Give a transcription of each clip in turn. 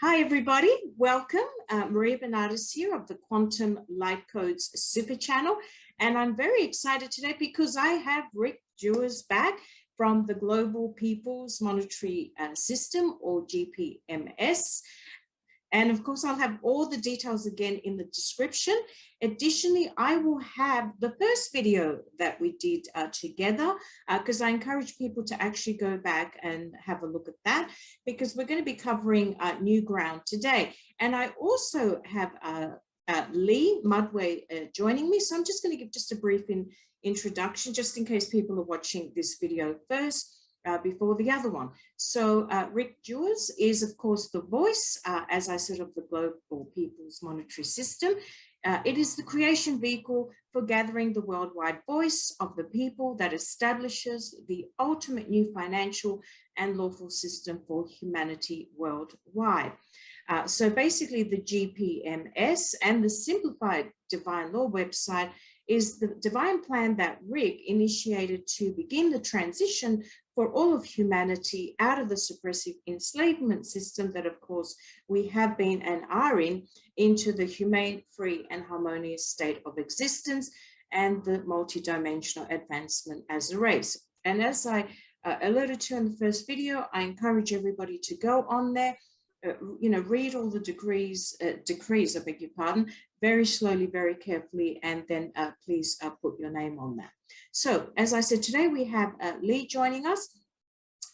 Hi, everybody. Welcome. Maria Benardis here of the Quantum Light Codes Super Channel. And I'm very excited today because I have Rick Jewers back from the Global People's Monetary System, or GPMS. And of course, I'll have all the details again in the description. Additionally, I will have the first video that we did together, because I encourage people to actually go back and have a look at that, because we're going to be covering new ground today. And I also have Lee Mudway joining me. So I'm just going to give just a brief introduction, just in case people are watching this video first. Before the other one. So Rick Jewers is, of course, the voice, as I said, of the Global People's Monetary System. It is the creation vehicle for gathering the worldwide voice of the people that establishes the ultimate new financial and lawful system for humanity worldwide. So basically, the GPMS and the Simplified Divine Law website is the divine plan that Rick initiated to begin the transition for all of humanity out of the suppressive enslavement system that, of course, we have been and are in, into the humane, free, and harmonious state of existence and the multidimensional advancement as a race. And as I alluded to in the first video, I encourage everybody to go on there, read all the decrees, I beg your pardon, very slowly, very carefully, and then please put your name on that. So, as I said, today we have Lee joining us,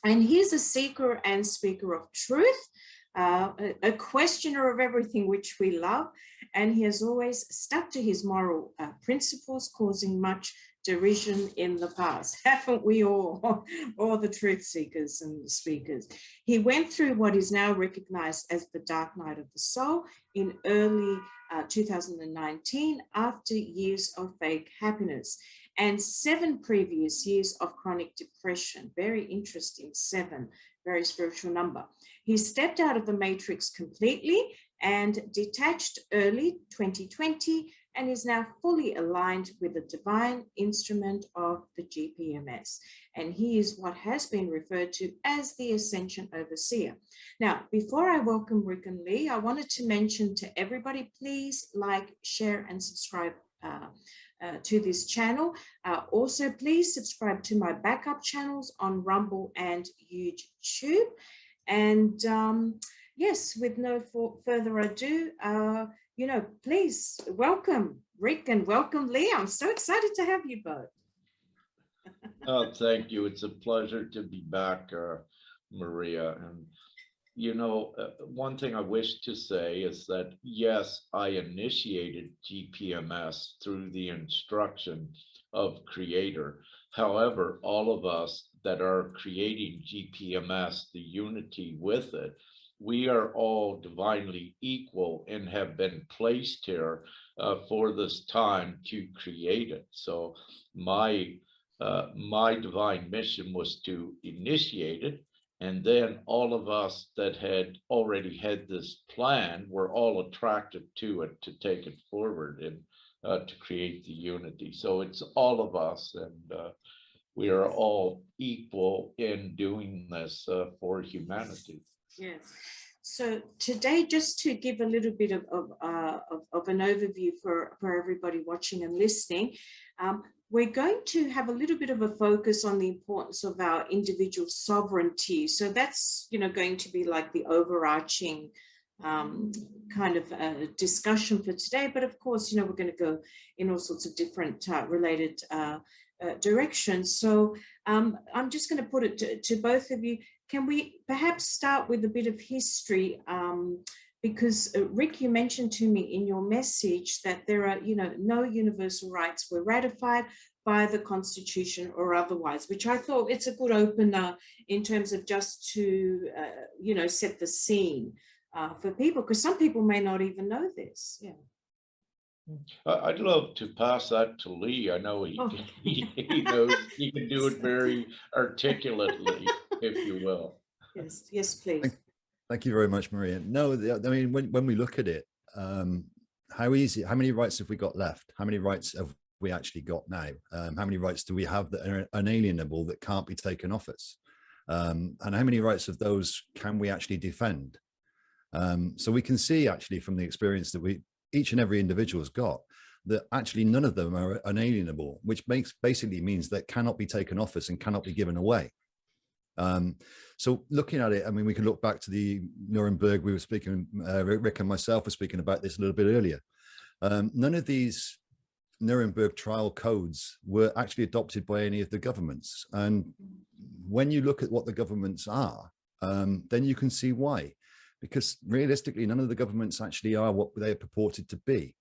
and he's a seeker and speaker of truth, a questioner of everything which we love, and he has always stuck to his moral principles, causing much derision in the past. Haven't we all the truth seekers and the speakers? He went through what is now recognized as the dark night of the soul in early 2019 after years of fake happiness and 7 previous years of chronic depression. Very interesting, 7, very spiritual number. He stepped out of the matrix completely and detached early 2020 and is now fully aligned with the divine instrument of the GPMS. And he is what has been referred to as the Ascension Overseer. Now, before I welcome Rick and Lee, I wanted to mention to everybody, please like, share, and subscribe to this channel. Also, please subscribe to my backup channels on Rumble and YouTube. And yes, with no further ado, please welcome Rick and welcome Lee. I'm so excited to have you both. Oh, thank you. It's a pleasure to be back, Maria. And one thing I wish to say is that, yes, I initiated GPMS through the instruction of Creator. However, all of us that are creating GPMS, the unity with it, we are all divinely equal and have been placed here for this time to create it. So my divine mission was to initiate it, and then all of us that had already had this plan were all attracted to it to take it forward and to create the unity. So it's all of us, and we are all equal in doing this for humanity. Yes. So today, just to give a little bit of an overview for everybody watching and listening, we're going to have a little bit of a focus on the importance of our individual sovereignty. So that's, going to be like the overarching kind of discussion for today. But of course, we're going to go in all sorts of different related directions. So I'm just going to put it to both of you. Can we perhaps start with a bit of history? Because Rick, you mentioned to me in your message that there are, no universal rights were ratified by the Constitution or otherwise, which I thought it's a good opener in terms of just to, set the scene for people, because some people may not even know this. Yeah. I'd love to pass that to Lee. I know he knows he can do it very articulately, if you will. Yes, please. Thank you very much, Maria. No, I mean, when we look at it, how many rights have we got left? How many rights have we actually got now? How many rights do we have that are unalienable, that can't be taken off us? And how many rights of those can we actually defend? So we can see actually from the experience that each and every individual has got, that actually none of them are unalienable, which basically means that cannot be taken off us and cannot be given away. So looking at it, I mean, we can look back to the Nuremberg. We were speaking, Rick and myself were speaking about this a little bit earlier. None of these Nuremberg trial codes were actually adopted by any of the governments. And when you look at what the governments are, then you can see why. Because realistically, none of the governments actually are what they are purported to be.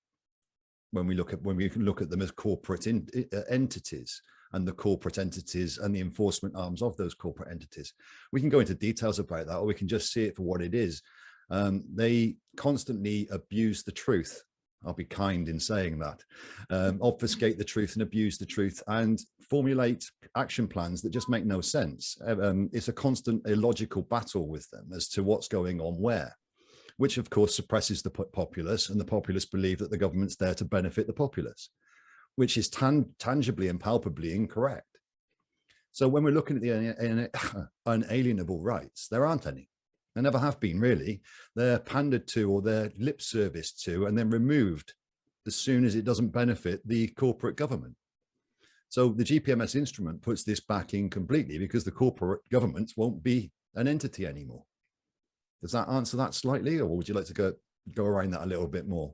When we can look at them as corporate entities, and the corporate entities and the enforcement arms of those corporate entities, we can go into details about that, or we can just see it for what it is. They constantly abuse the truth. I'll be kind in saying that. Obfuscate the truth and abuse the truth, and formulate action plans that just make no sense. It's a constant illogical battle with them as to what's going on where, which of course suppresses the populace, and the populace believe that the government's there to benefit the populace, which is tangibly and palpably incorrect. So when we're looking at the unalienable rights, there aren't any. There never have been, really. They're pandered to, or they're lip serviced to, and then removed as soon as it doesn't benefit the corporate government. So the GPMS instrument puts this back in completely, because the corporate governments won't be an entity anymore. Does that answer that slightly, or would you like to go around that a little bit more?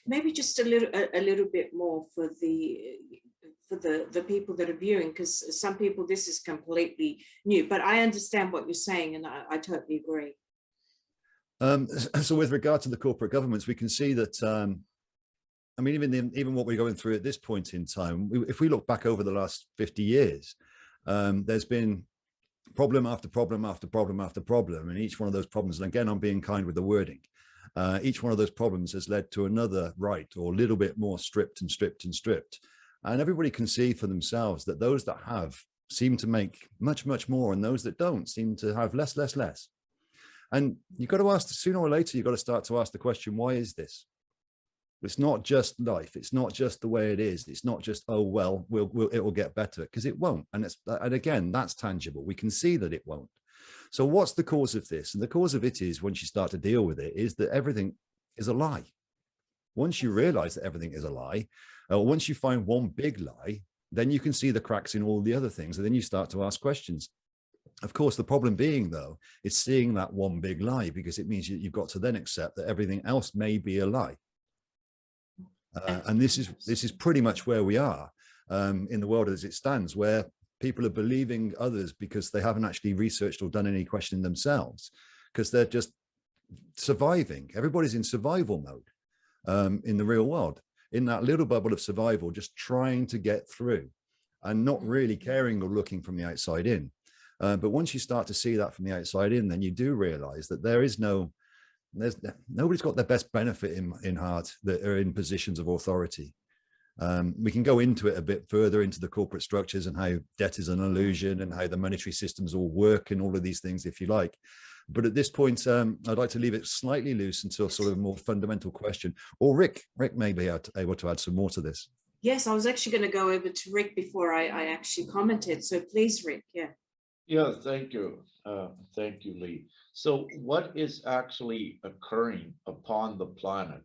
Maybe just a little bit more for the people that are viewing, because some people, this is completely new, but I understand what you're saying, and I totally agree. So with regard to the corporate governments, we can see that, I mean, even what we're going through at this point in time, if we look back over the last 50 years, there's been problem after problem after problem after problem, and each one of those problems, and again, I'm being kind with the wording, each one of those problems has led to another right, or a little bit more stripped and stripped and stripped. And everybody can see for themselves that those that have seem to make much, much more, and those that don't seem to have less, less, less. And you've got to ask, sooner or later, you've got to start to ask the question, why is this? It's not just life. It's not just the way it is. It's not just, oh, well, it will get better, because it won't. And again, that's tangible. We can see that it won't. So what's the cause of this? And the cause of it is, once you start to deal with it, is that everything is a lie. Once you realize that everything is a lie, once you find one big lie, then you can see the cracks in all the other things. And then you start to ask questions. Of course, the problem being, though, is seeing that one big lie, because it means you've got to then accept that everything else may be a lie. And this is pretty much where we are in the world as it stands, where people are believing others because they haven't actually researched or done any questioning themselves. because they're just surviving. Everybody's in survival mode in the real world, in that little bubble of survival, just trying to get through and not really caring or looking from the outside in. But once you start to see that from the outside in, then you do realize that nobody's got their best benefit in heart that are in positions of authority. We can go into it a bit further into the corporate structures and how debt is an illusion and how the monetary systems all work and all of these things, if you like. But at this point, I'd like to leave it slightly loose until sort of a more fundamental question. Or Rick may be able to add some more to this. Yes, I was actually going to go over to Rick before I actually commented. So please, Rick, yeah. Yeah, thank you. Thank you, Lee. So what is actually occurring upon the planet?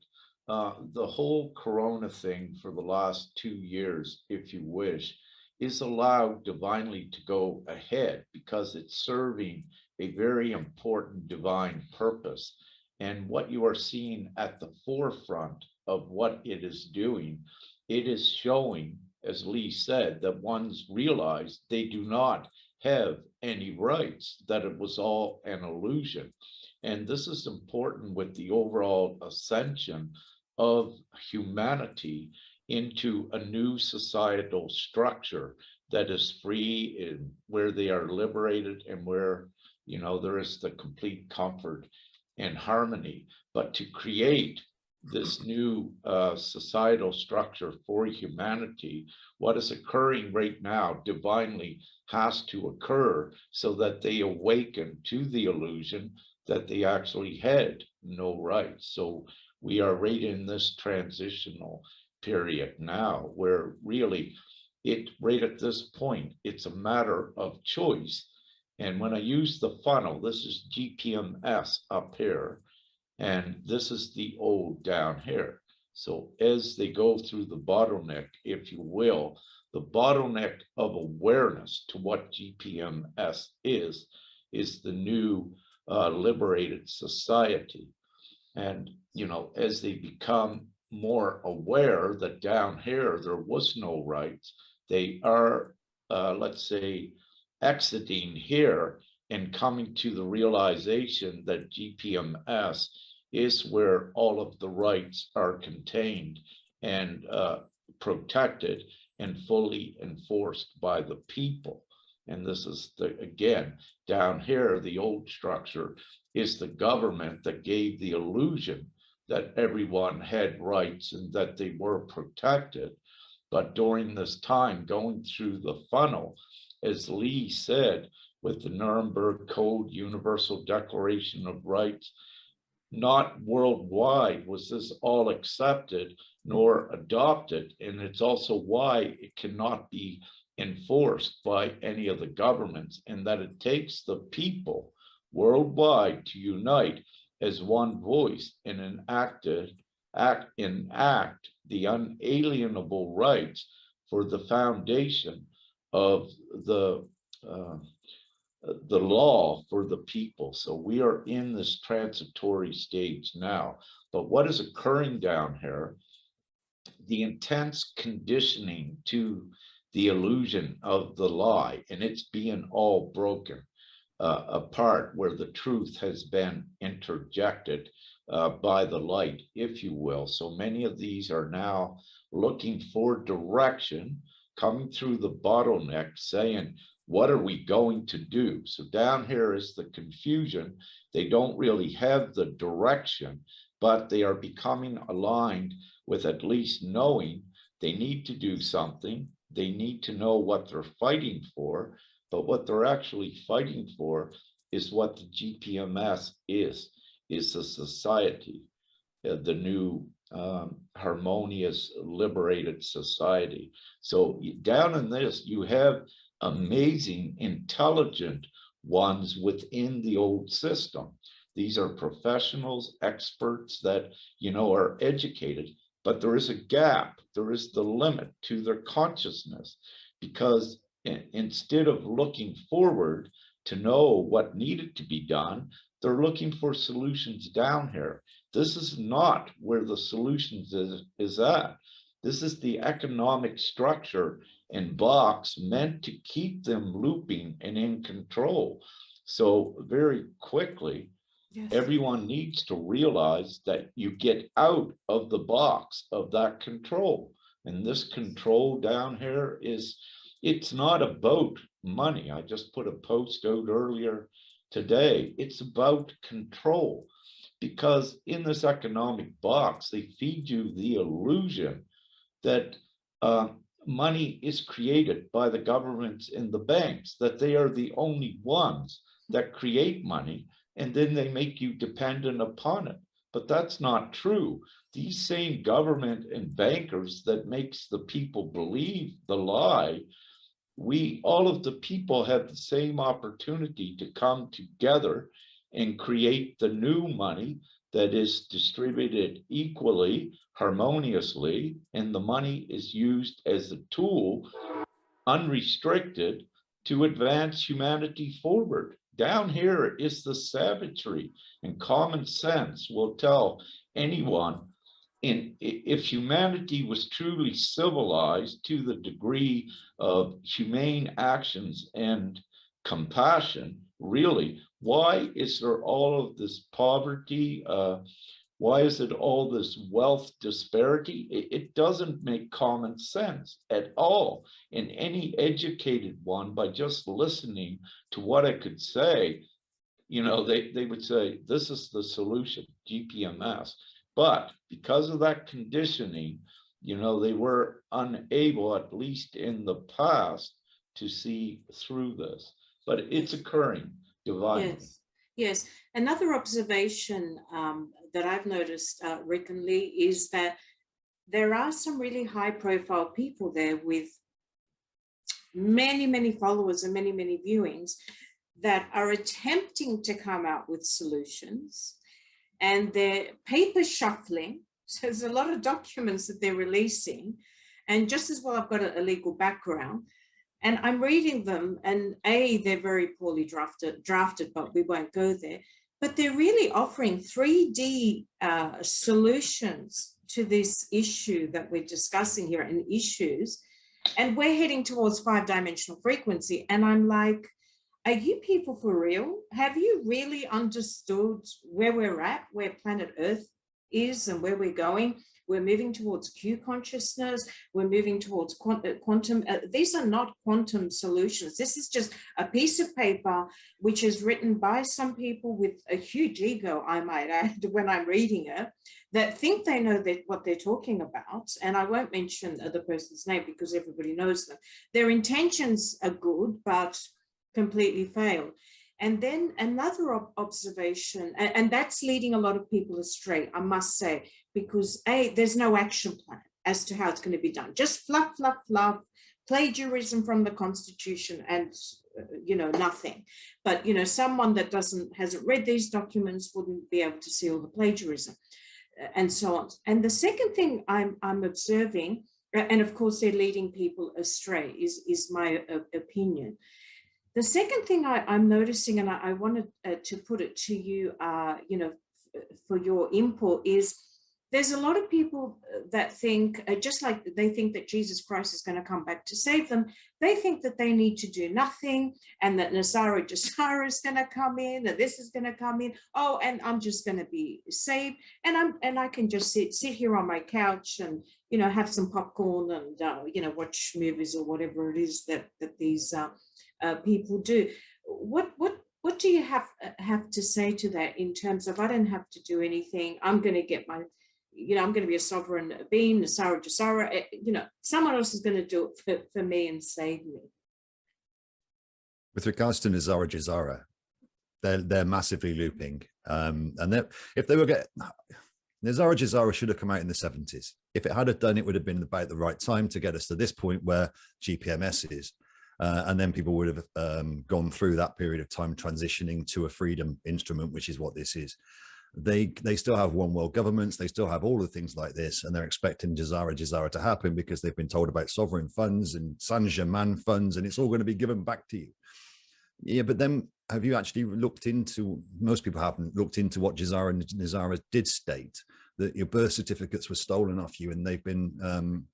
The whole corona thing for the last 2 years, if you wish, is allowed divinely to go ahead because it's serving a very important divine purpose. And what you are seeing at the forefront of what it is doing, it is showing, as Lee said, that ones realize they do not have any rights, that it was all an illusion. And this is important with the overall ascension of humanity into a new societal structure that is free and where they are liberated and where, you know, there is the complete comfort and harmony. But to create this new societal structure for humanity, what is occurring right now divinely has to occur so that they awaken to the illusion that they actually had no rights. So we are right in this transitional period now where really right at this point, it's a matter of choice. And when I use the funnel, this is GPMS up here, and this is the O down here. So as they go through the bottleneck, if you will, the bottleneck of awareness to what GPMS is the new liberated society. And, you know, as they become more aware that down here there was no rights, they are, let's say, exiting here and coming to the realization that GPMS is where all of the rights are contained and protected and fully enforced by the people. And this is, again, down here, the old structure is the government that gave the illusion that everyone had rights and that they were protected. But during this time, going through the funnel, as Lee said, with the Nuremberg Code, Universal Declaration of Rights, not worldwide was this all accepted nor adopted. And it's also why it cannot be enforced by any of the governments, and that it takes the people worldwide to unite as one voice and enact the unalienable rights for the foundation of the law for the people. So we are in this transitory stage now. But what is occurring down here, the intense conditioning to the illusion of the lie, and it's being all broken apart, where the truth has been interjected by the light, if you will. So many of these are now looking for direction, coming through the bottleneck, saying, what are we going to do? So down here is the confusion. They don't really have the direction, but they are becoming aligned with at least knowing they need to do something. They need to know what they're fighting for, but what they're actually fighting for is what the GPMS is the society, the new harmonious, liberated society. So down in this, you have amazing, intelligent ones within the old system. These are professionals, experts that, you know, are educated, but there is a gap. There is the limit to their consciousness, because instead of looking forward to know what needed to be done, they're looking for solutions down here. This is not where the solutions is at. This is the economic structure and box meant to keep them looping and in control. So very quickly, Yes. Everyone needs to realize that you get out of the box of that control. And this control down here it's not about money. I just put a post out earlier today. It's about control, because in this economic box, they feed you the illusion that money is created by the governments and the banks, that they are the only ones that create money, and then they make you dependent upon it. But that's not true. These same government and bankers that makes the people believe the lie, all of the people have the same opportunity to come together and create the new money that is distributed equally, harmoniously, and the money is used as a tool, unrestricted, to advance humanity forward. Down here is the savagery, and common sense will tell anyone, if humanity was truly civilized to the degree of humane actions and compassion, really, why is there all of this poverty? Why is it all this wealth disparity? It doesn't make common sense at all. And any educated one, by just listening to what I could say, they would say, this is the solution, GPMS. But because of that conditioning, they were unable, at least in the past, to see through this. But it's occurring divinely. Yes, yes. Another observation that I've noticed, Rick and Lee, is that there are some really high-profile people there with many, many followers and many, many viewings that are attempting to come out with solutions, and they're paper shuffling. So there's a lot of documents that they're releasing. And just as well, I've got a legal background, and I'm reading them, and they're very poorly drafted, but we won't go there. But they're really offering 3D solutions to this issue that we're discussing here, and issues. And we're heading towards 5-dimensional frequency. And I'm like, are you people for real? Have you really understood where we're at, where planet Earth is and where we're going? We're moving towards Q consciousness. We're moving towards quantum. These are not quantum solutions. This is just a piece of paper which is written by some people with a huge ego, I might add, when I'm reading it, that think they know what they're talking about. And I won't mention the person's name because everybody knows them. Their intentions are good, but completely failed. And then another observation, and that's leading a lot of people astray, I must say, because there's no action plan as to how it's going to be done. Just fluff, fluff, fluff, plagiarism from the Constitution, and nothing. But someone that hasn't read these documents wouldn't be able to see all the plagiarism, and so on. And the second thing I'm observing, and of course they're leading people astray, is my opinion. The second thing I'm noticing, and I wanted to put it to you, for your input, is there's a lot of people that think, just like they think that Jesus Christ is going to come back to save them, they think that they need to do nothing, and that Nazara Jasara is going to come in, and this is going to come in. Oh, and I'm just going to be saved, and I can just sit here on my couch and have some popcorn and watch movies or whatever it is that these people do. What do you have to say to that, in terms of, I don't have to do anything, I'm going to get my, I'm going to be a sovereign being, Nasara Jasara, someone else is going to do it for me and save me? With regards to Nazara Jasara, they're massively looping, and if they were Nazara Jasara should have come out in the 70s. If it had done, it would have been about the right time to get us to this point where GPMS is. And then people would have gone through that period of time transitioning to a freedom instrument, which is what this is. They still have one world governments. They still have all the things like this, and they're expecting Jasara to happen because they've been told about sovereign funds and Saint-Germain funds, and it's all going to be given back to you. Yeah, but then have you actually looked into, most people haven't looked into what Jasara and Nazara did state, that your birth certificates were stolen off you, and they've been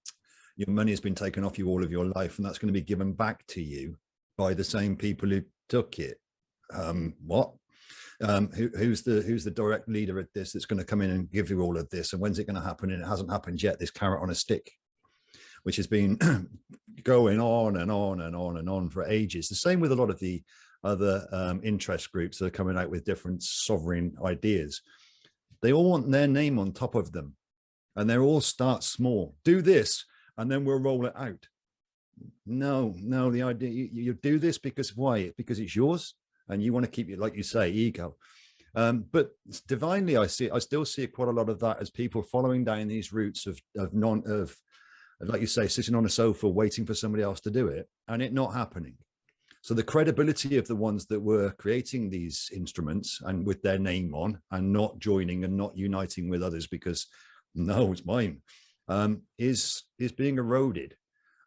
your money has been taken off you all of your life, and that's going to be given back to you by the same people who took it. What? Who's the direct leader at this that's going to come in and give you all of this, and when's it going to happen? And it hasn't happened yet. This carrot on a stick, which has been going on and on and on and on for ages. The same with a lot of the other interest groups that are coming out with different sovereign ideas. They all want their name on top of them, and they all start small. Do this, and then we'll roll it out. No, the idea you do this because why? Because it's yours, and you want to keep it, like you say, ego. But divinely, I still see quite a lot of that as people following down these routes of like you say, sitting on a sofa waiting for somebody else to do it, and it not happening. So the credibility of the ones that were creating these instruments and with their name on, and not joining and not uniting with others because no, it's mine, is being eroded,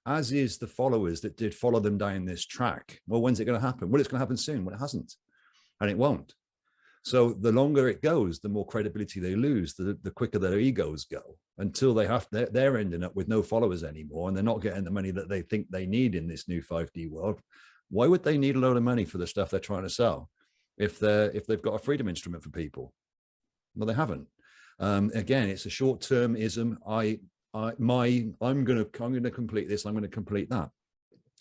as is the followers that did follow them down this track. Well, when's it going to happen? Well, it's going to happen soon. Well, it hasn't, and it won't. So the longer it goes, the more credibility they lose, the quicker their egos go, until they're ending up with no followers anymore, and they're not getting the money that they think they need in this new 5D world. Why would they need a load of money for the stuff they're trying to sell if they've got a freedom instrument for people? Well, they haven't. Again, it's a short-termism. I'm going to complete this. I'm going to complete that,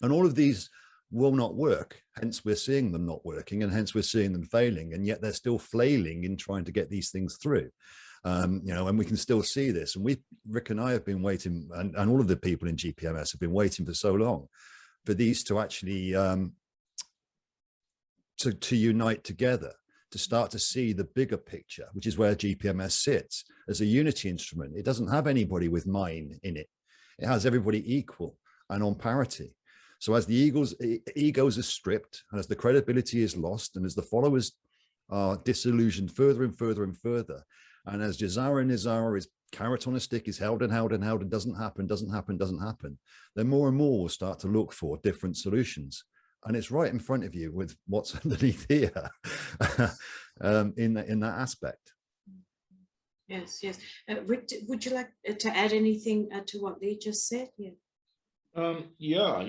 and all of these will not work. Hence, we're seeing them not working, and hence we're seeing them failing. And yet they're still flailing in trying to get these things through. And we can still see this. And Rick and I have been waiting, and all of the people in GPMS have been waiting for so long for these to actually to unite together, to start to see the bigger picture, which is where GPMS sits as a unity instrument. It doesn't have anybody with mine in it. It has everybody equal and on parity. So as the egos are stripped, and as the credibility is lost, and as the followers are disillusioned further and further and further, and as Jazara Nizara is carrot on a stick, is held and held and held and doesn't happen, then more and more will start to look for different solutions. And it's right in front of you with what's underneath here in that aspect. Yes. Rick, would you like to add anything to what Lee just said? Yeah.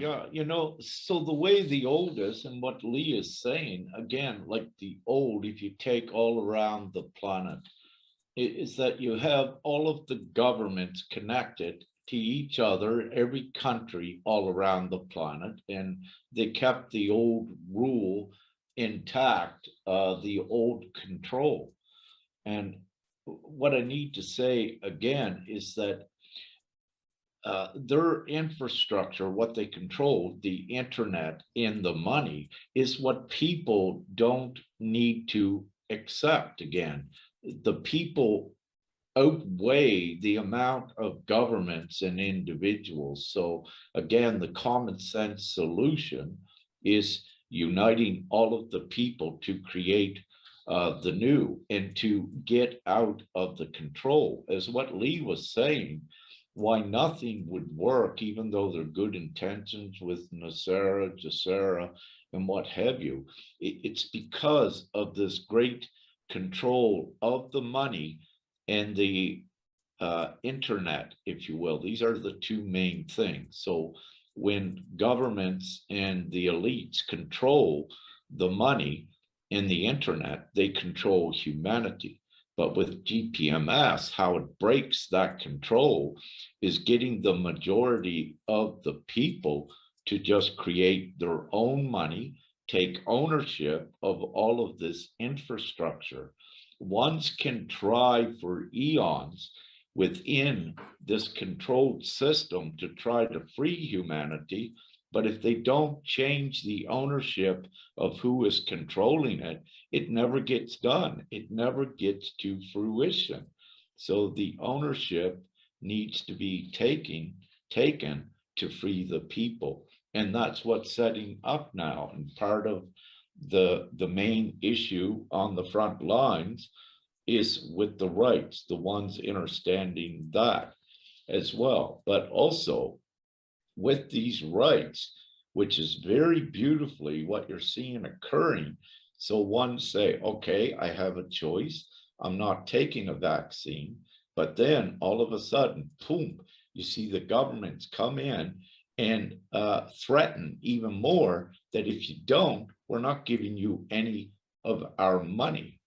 So the way the old is, and what Lee is saying, again, like the old, if you take all around the planet, is that you have all of the governments connected to each other, every country all around the planet, and they kept the old rule intact, the old control. And what I need to say again is that their infrastructure, what they control, the internet and the money, is what people don't need to accept. Again, the people outweigh the amount of governments and individuals. So again, the common sense solution is uniting all of the people to create the new, and to get out of the control. As what Lee was saying, why nothing would work, even though there are good intentions with Nasara, Jasara, and what have you. It's because of this great control of the money and the internet, if you will. These are the two main things. So when governments and the elites control the money and the internet, they control humanity. But with GPMS, how it breaks that control is getting the majority of the people to just create their own money, take ownership of all of this infrastructure. Ones can try for eons within this controlled system to try to free humanity, but if they don't change the ownership of who is controlling it, it never gets done. It never gets to fruition. So the ownership needs to be taken to free the people. And that's what's setting up now. And part of the main issue on the front lines is with the rights, the ones understanding that as well. But also with these rights, which is very beautifully what you're seeing occurring. So one say, okay, I have a choice. I'm not taking a vaccine. But then all of a sudden, boom, you see the governments come in and threaten even more that if you don't, we're not giving you any of our money.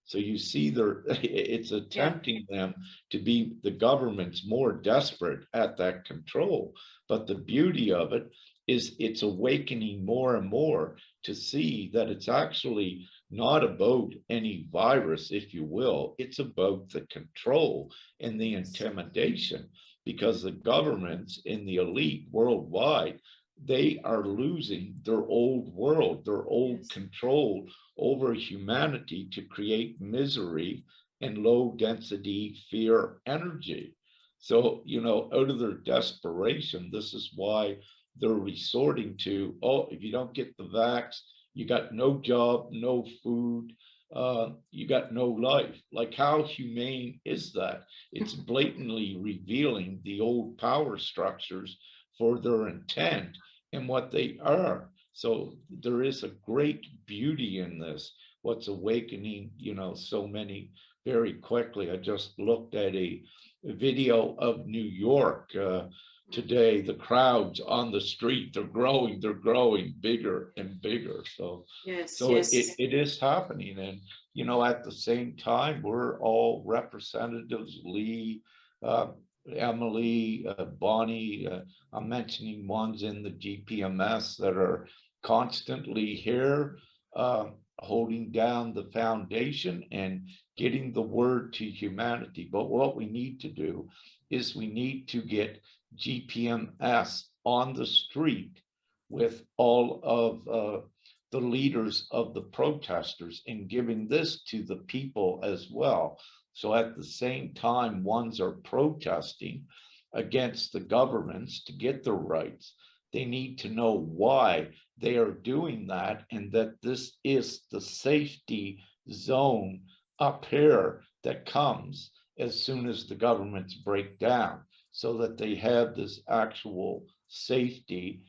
So you see, it's attempting them to be, the government's more desperate at that control. But the beauty of it is it's awakening more and more to see that it's actually not about any virus, if you will. It's about the control and the intimidation, because the governments in the elite worldwide, they are losing their old world, their old control over humanity to create misery and low density fear energy. So, you know, out of their desperation, this is why they're resorting to, oh, if you don't get the vax, you got no job, no food, you got no life. Like, how humane is that? It's blatantly revealing the old power structures for their intent and what they are. So there is a great beauty in this, what's awakening, you know, so many very quickly. I just looked at a video of New York today. The crowds on the street, they're growing bigger and bigger. So it is happening. And, you know, at the same time, we're all representatives, Lee, Emily, Bonnie, I'm mentioning ones in the GPMS that are constantly here, holding down the foundation and getting the word to humanity. But what we need to do is we need to get GPMS on the street with all of the leaders of the protesters and giving this to the people as well. So at the same time, ones are protesting against the governments to get their rights. They need to know why they are doing that, and that this is the safety zone up here that comes as soon as the governments break down, so that they have this actual safety,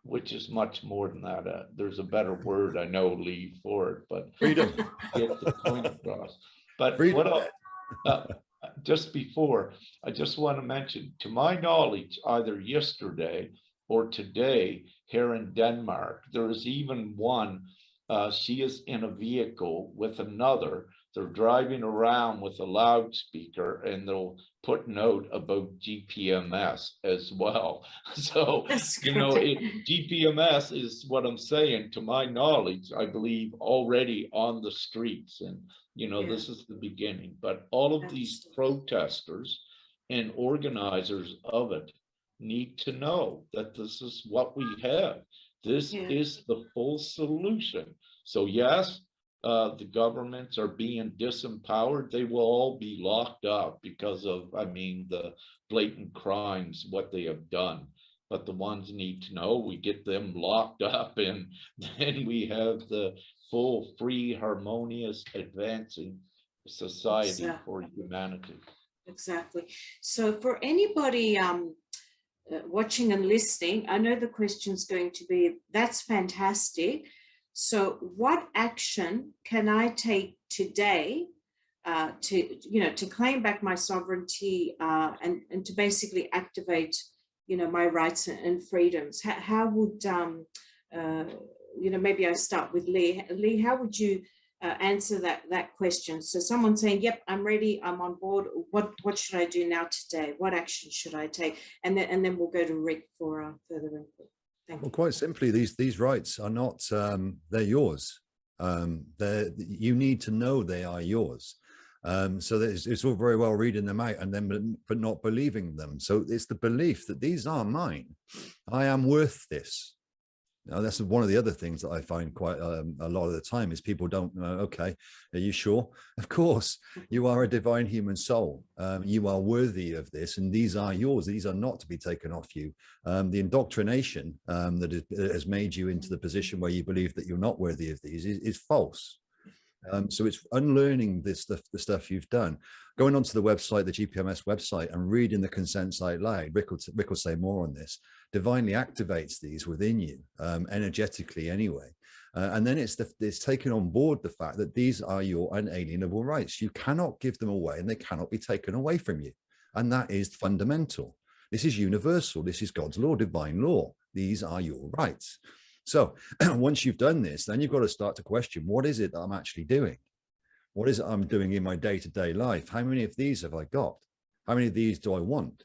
which is much more than that. There's a better word, I know, Lee, for it, but freedom. Get the point across. But Freedom. Just before, I just want to mention, to my knowledge, either yesterday or today here in Denmark, there is even one, she is in a vehicle with another. They're driving around with a loudspeaker, and they'll put note about GPMS as well. So, you know, GPMS is what I'm saying, to my knowledge, I believe already on the streets. And, you know, this is the beginning. But all of these protesters and organizers of it need to know that this is what we have. This is the full solution. So yes, the governments are being disempowered. They will all be locked up because of, I mean, the blatant crimes, what they have done. But the ones need to know, we get them locked up, and then we have the full, free, harmonious, advancing society for humanity. Exactly. So for anybody watching and listening, I know the question's going to be, that's fantastic. So what action can I take today to claim back my sovereignty and to basically activate, my rights and freedoms? How would, maybe I start with Lee. Lee, how would you answer that question? So someone saying, yep, I'm ready, I'm on board. What should I do now today? What action should I take? And then we'll go to Rick for further input. Thank you. Well, quite simply, these rights are not, they're yours. You need to know they are yours. So it's all very well reading them out and then but not believing them. So it's the belief that these are mine. I am worth this. Now, that's one of the other things that I find quite a lot of the time is people don't know, okay, are you sure? Of course, you are a divine human soul. You are worthy of this, and these are yours. These are not to be taken off you. The indoctrination that has made you into the position where you believe that you're not worthy of these is false. So it's unlearning the stuff you've done. Going onto the website, the GPMS website, and reading the consents out loud, Rick will say more on this, divinely activates these within you, energetically anyway. And then it's taking on board the fact that these are your unalienable rights. You cannot give them away, and they cannot be taken away from you. And that is fundamental. This is universal. This is God's law, divine law. These are your rights. So once you've done this, then you've got to start to question, what is it that I'm actually doing? What is it I'm doing in my day-to-day life? How many of these have I got? How many of these do I want?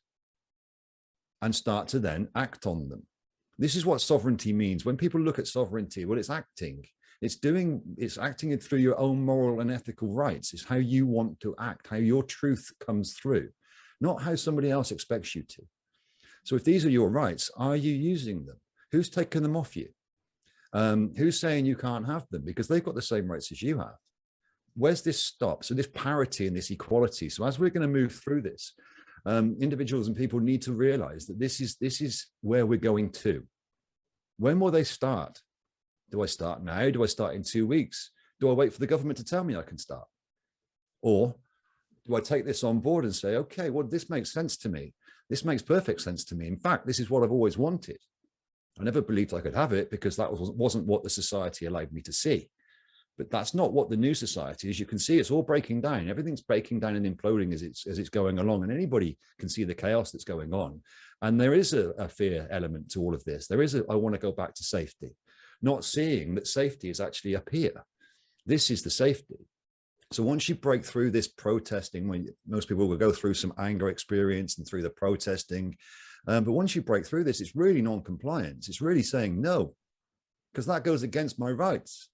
And start to then act on them. This is what sovereignty means. When people look at sovereignty, well, it's acting. It's acting through your own moral and ethical rights. It's how you want to act, how your truth comes through, not how somebody else expects you to. So if these are your rights, are you using them? Who's taken them off you? Who's saying you can't have them because they've got the same rights as you have? Where's this stop? So this parity and this equality. So as we're going to move through this, individuals and people need to realize that this is where we're going to. When will they start? Do I start now? Do I start in 2 weeks? Do I wait for the government to tell me I can start? Or do I take this on board and say, okay, well, this makes sense to me. This makes perfect sense to me. In fact, this is what I've always wanted. I never believed I could have it because that wasn't what the society allowed me to see. But that's not what the new society is. You can see it's all breaking down. Everything's breaking down and imploding as it's going along. And anybody can see the chaos that's going on. And there is a fear element to all of this. There is I want to go back to safety, not seeing that safety is actually up here. This is the safety. So once you break through this protesting, when most people will go through some anger experience and through the protesting, but once you break through this, it's really non-compliance. It's really saying no, because that goes against my rights.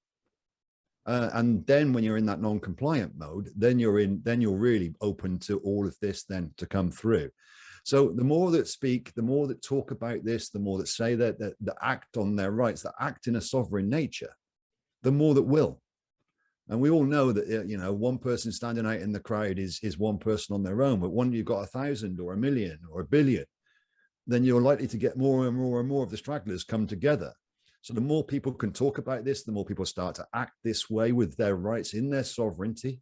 And then when you're in that non-compliant mode, then you're really open to all of this then to come through. So the more that speak, the more that talk about this, the more that say that act on their rights, that act in a sovereign nature, the more that will. And we all know that, you know, one person standing out in the crowd is one person on their own, but when you've got 1,000 or 1,000,000 or 1,000,000,000, then you're likely to get more and more and more of the stragglers come together. So the more people can talk about this, the more people start to act this way with their rights in their sovereignty,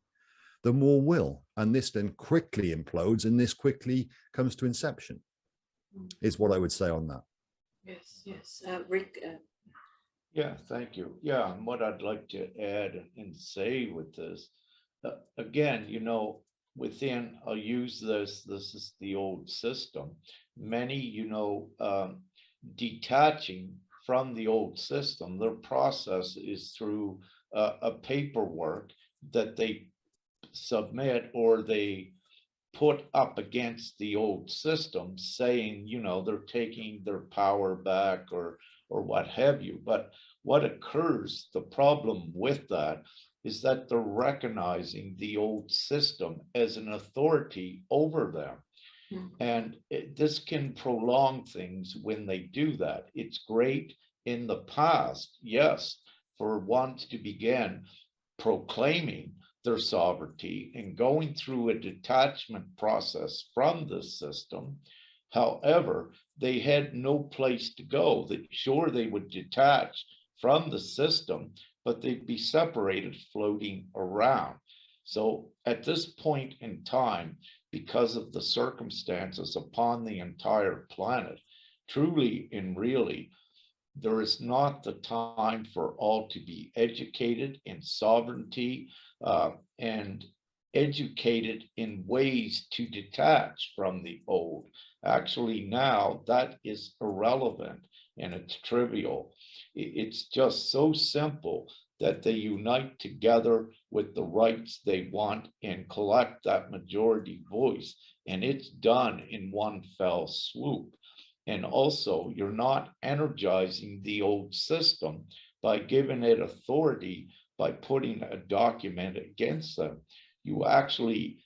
the more will. And this then quickly implodes and this quickly comes to inception, is what I would say on that. Yes, yes. Rick? Yeah, thank you. Yeah, and what I'd like to add and say with this, again, you know, within, I'll use this is the old system. Many, you know, detaching from the old system, their process is through a paperwork that they submit or they put up against the old system saying, you know, they're taking their power back or what have you. But what occurs, the problem with that is that they're recognizing the old system as an authority over them. And this can prolong things when they do that. It's great in the past, yes, for ones to begin proclaiming their sovereignty and going through a detachment process from the system. However, they had no place to go. That sure, they would detach from the system, but they'd be separated, floating around. So at this point in time, because of the circumstances upon the entire planet, truly and really, there is not the time for all to be educated in sovereignty and educated in ways to detach from the old. Actually, now that is irrelevant and it's trivial. It's just so simple that they unite together with the rights they want and collect that majority voice. And it's done in one fell swoop. And also, you're not energizing the old system by giving it authority by putting a document against them. You actually,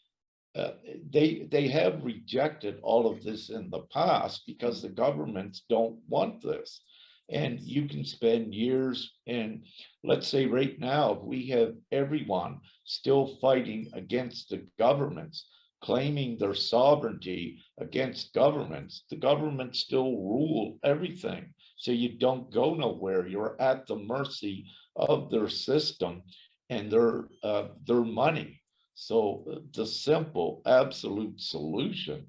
they have rejected all of this in the past because the governments don't want this. And you can spend years, and let's say right now, if we have everyone still fighting against the governments, claiming their sovereignty against governments, the governments still rule everything. So you don't go nowhere. You're at the mercy of their system and their money. So the simple, absolute solution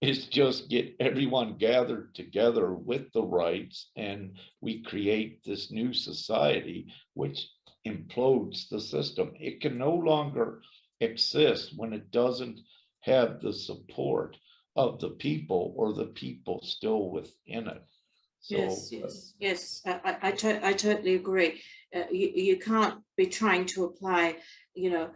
is just get everyone gathered together with the rights, and we create this new society which implodes the system. It can no longer exist when it doesn't have the support of the people or the people still within it. So yes. I totally agree. You can't be trying to apply, you know,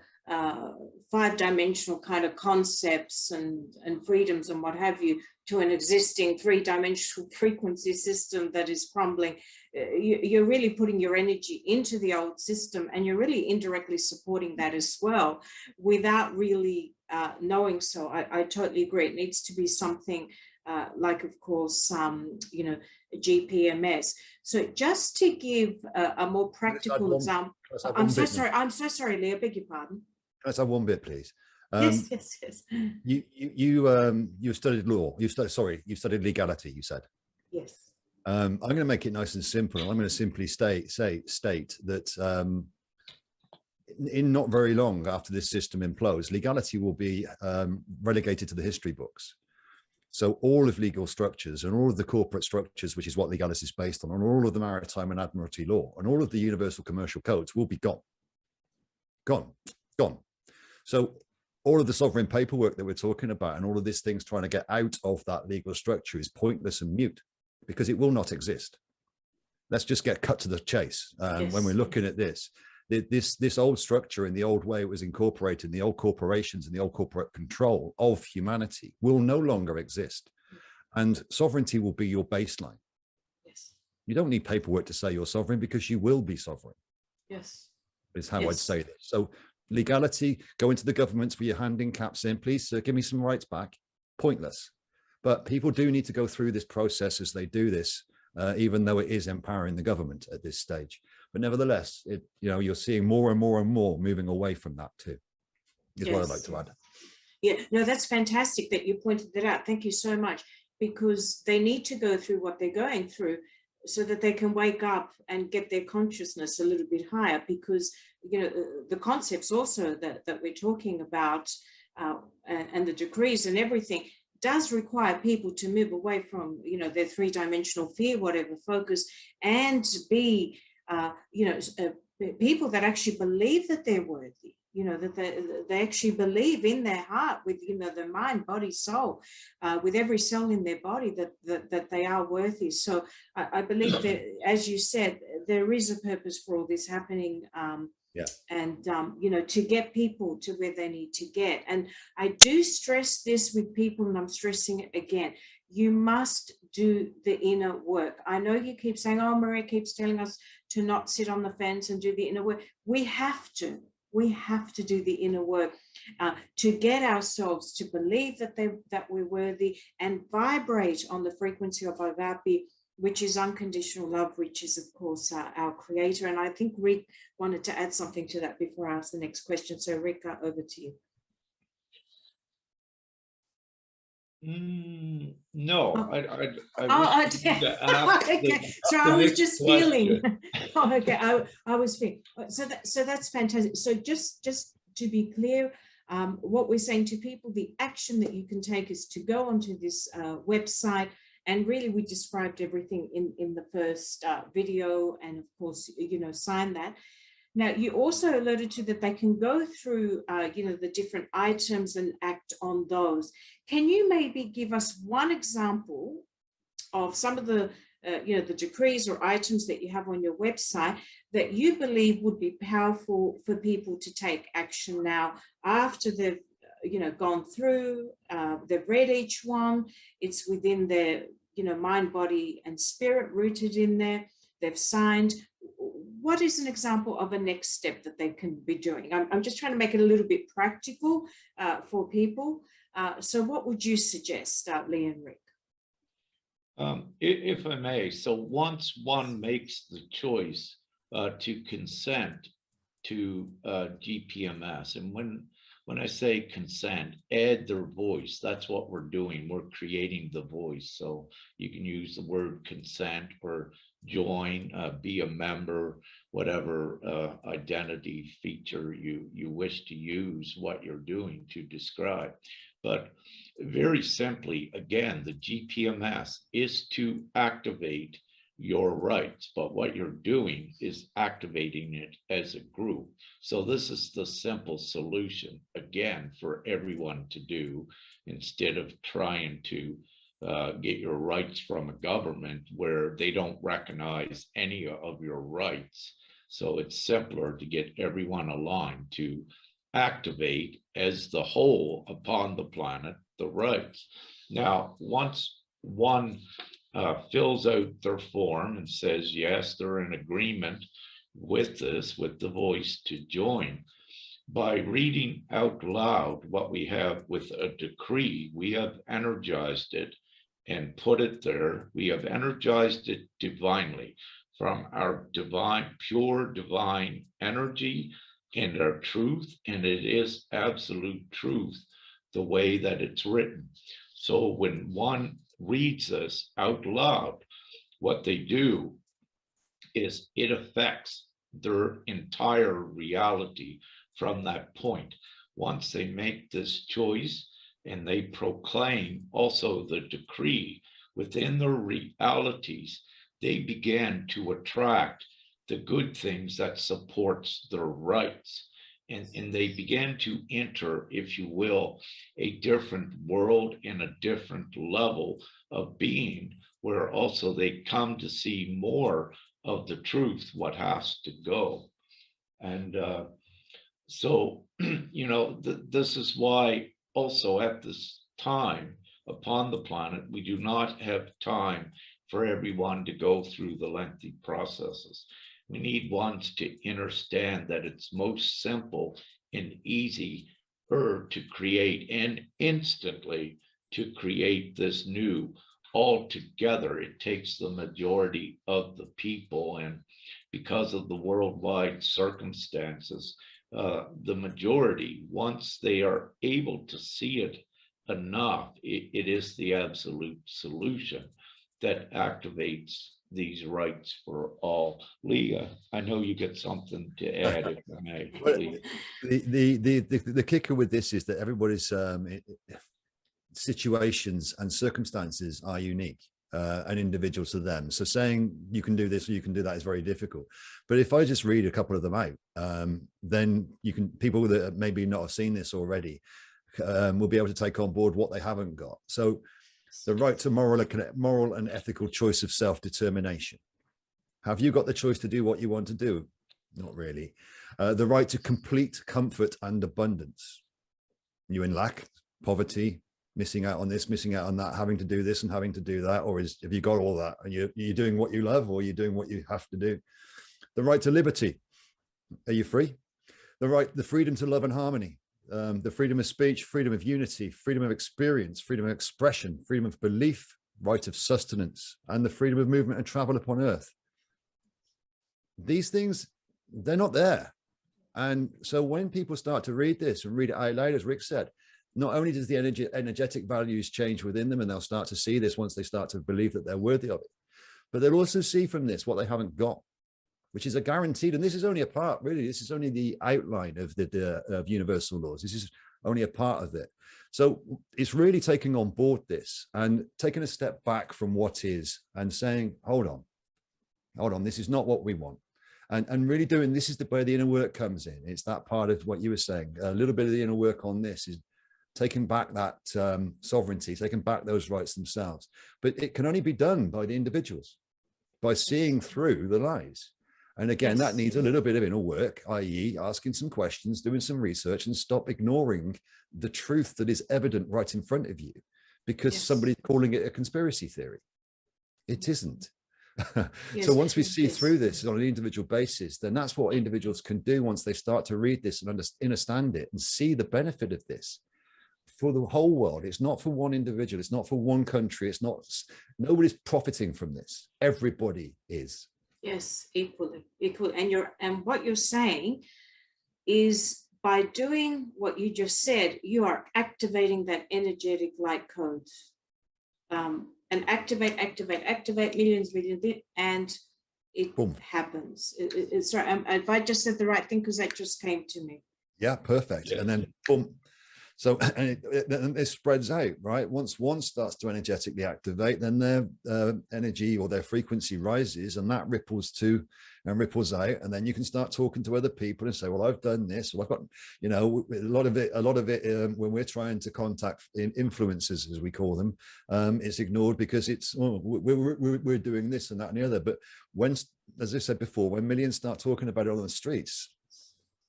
five-dimensional kind of concepts and freedoms and what have you to an existing three-dimensional frequency system that is crumbling. You're really putting your energy into the old system, and you're really indirectly supporting that as well without really knowing so. I totally agree. It needs to be something like, of course, you know, GPMS. So just to give a more practical example, I'm so sorry, Lee, I beg your pardon. Let's have one bit, please. Yes. You studied law. You studied legality, you said. Yes. I'm going to make it nice and simple. I'm going to simply state that in not very long after this system implodes, legality will be relegated to the history books. So all of legal structures and all of the corporate structures, which is what legality is based on, and all of the maritime and admiralty law and all of the universal commercial codes will be gone. So all of the sovereign paperwork that we're talking about and all of these things trying to get out of that legal structure is pointless and mute, because it will not exist. Let's just get cut to the chase. When we're looking at this old structure in the old way it was incorporated in the old corporations and the old corporate control of humanity will no longer exist. And sovereignty will be your baseline. Yes. You don't need paperwork to say you're sovereign, because you will be sovereign. Yes. Is how I'd say this. So legality, go into the governments with your hand in caps in, please, give me some rights back. Pointless. But people do need to go through this process as they do this, even though it is empowering the government at this stage. But nevertheless, you're seeing more and more and more moving away from that too, is what I'd like to add. Yeah, no, that's fantastic that you pointed that out. Thank you so much, because they need to go through what they're going through so that they can wake up and get their consciousness a little bit higher, because, the concepts also that we're talking about and the decrees and everything does require people to move away from, their three-dimensional fear, whatever focus, and be, people that actually believe that they're worthy, that they actually believe in their heart with, their mind, body, soul, with every cell in their body that they are worthy. So I believe that, as you said, there is a purpose for all this happening. And, to get people to where they need to get. And I do stress this with people, and I'm stressing it again. You must do the inner work. I know you keep saying, oh, Maria keeps telling us to not sit on the fence and do the inner work. We have to do the inner work to get ourselves to believe that we're worthy and vibrate on the frequency of Agape, which is unconditional love, which is, of course, our creator. And I think Rick wanted to add something to that before I ask the next question. So Rick, over to you. No, I okay. So I was just feeling. I was feeling. So that's fantastic. So just to be clear, what we're saying to people, the action that you can take is to go onto this website. And really, we described everything in the first video, and of course, sign that. Now, you also alluded to that they can go through, the different items and act on those. Can you maybe give us one example of some of the, the decrees or items that you have on your website that you believe would be powerful for people to take action now after they've, gone through, they've read each one, it's within their, mind, body, and spirit rooted in there, they've signed. What is an example of a next step that they can be doing? I'm just trying to make it a little bit practical for people. So what would you suggest, Lee and Rick? If I may, so once one makes the choice to consent to GPMS, and when I say consent, add their voice. That's what we're doing. We're creating the voice. So you can use the word consent or join, be a member, whatever identity feature you wish to use what you're doing to describe. But very simply, again, the GPMS is to activate your rights, but what you're doing is activating it as a group. So this is the simple solution, again, for everyone to do, instead of trying to get your rights from a government where they don't recognize any of your rights. So it's simpler to get everyone aligned to activate as the whole upon the planet the rights. Now, once one fills out their form and says, yes, they're in agreement with this, with the voice to join, by reading out loud what we have with a decree, we have energized it and put it there. We have energized it divinely from our divine, pure divine energy and our truth. And it is absolute truth, the way that it's written. So when one reads this out loud, what they do is it affects their entire reality from that point. Once they make this choice and they proclaim also the decree within their realities, they begin to attract the good things that supports their rights. And they begin to enter, if you will, a different world and a different level of being, where also they come to see more of the truth, what has to go. And so, this is why also at this time upon the planet, we do not have time for everyone to go through the lengthy processes. We need ones to understand that it's most simple and easy to create, and instantly to create this new altogether. It takes the majority of the people, and because of the worldwide circumstances, the majority, once they are able to see it enough, it is the absolute solution that activates these rights for all. Leah, I know you get something to add, if I may. Well, the kicker with this is that everybody's situations and circumstances are unique and individual to them. So saying you can do this or you can do that is very difficult. But if I just read a couple of them out, then people that maybe not have seen this already will be able to take on board what they haven't got. So the right to moral and ethical choice of self-determination. Have you got the choice to do what you want to do? Not really. The right to complete comfort and abundance. You in lack, poverty, missing out on this, missing out on that, having to do this and having to do that, or have you got all that and you're doing what you love, or you're doing what you have to do? The right to liberty. Are you free? The freedom to love and harmony. The freedom of speech, freedom of unity, freedom of experience, freedom of expression, freedom of belief, right of sustenance, and the freedom of movement and travel upon earth. These things, they're not there. And so when people start to read this and read it out loud, as Rick said, not only does the energetic values change within them, and they'll start to see this once they start to believe that they're worthy of it, but they'll also see from this what they haven't got, which is a guaranteed, and this is only a part, really, this is only the outline of the universal laws. This is only a part of it. So it's really taking on board this and taking a step back from what is and saying, hold on, this is not what we want. And really doing, this is where the inner work comes in. It's that part of what you were saying. A little bit of the inner work on this is taking back that sovereignty, taking back those rights themselves. But it can only be done by the individuals, by seeing through the lies. And again, that needs a little bit of inner work, i.e. asking some questions, doing some research, and stop ignoring the truth that is evident right in front of you because somebody's calling it a conspiracy theory. It isn't. So once we see through this on an individual basis, then that's what individuals can do once they start to read this and understand it and see the benefit of this for the whole world. It's not for one individual. It's not for one country. It's not, nobody's profiting from this. Everybody is. Yes, equally. And what you're saying is by doing what you just said, you are activating that energetic light code. And activate millions, and it happens. Sorry, if I just said the right thing, because that just came to me. Yeah, perfect. And then boom. So and it spreads out, right? Once one starts to energetically activate, then their energy or their frequency rises, and that ripples to and ripples out. And then you can start talking to other people and say, well, I've done this, or I've got, you know, a lot of it when we're trying to contact influencers, as we call them, it's ignored because it's, oh, we're doing this and that and the other. But when, as I said before, when millions start talking about it on the streets,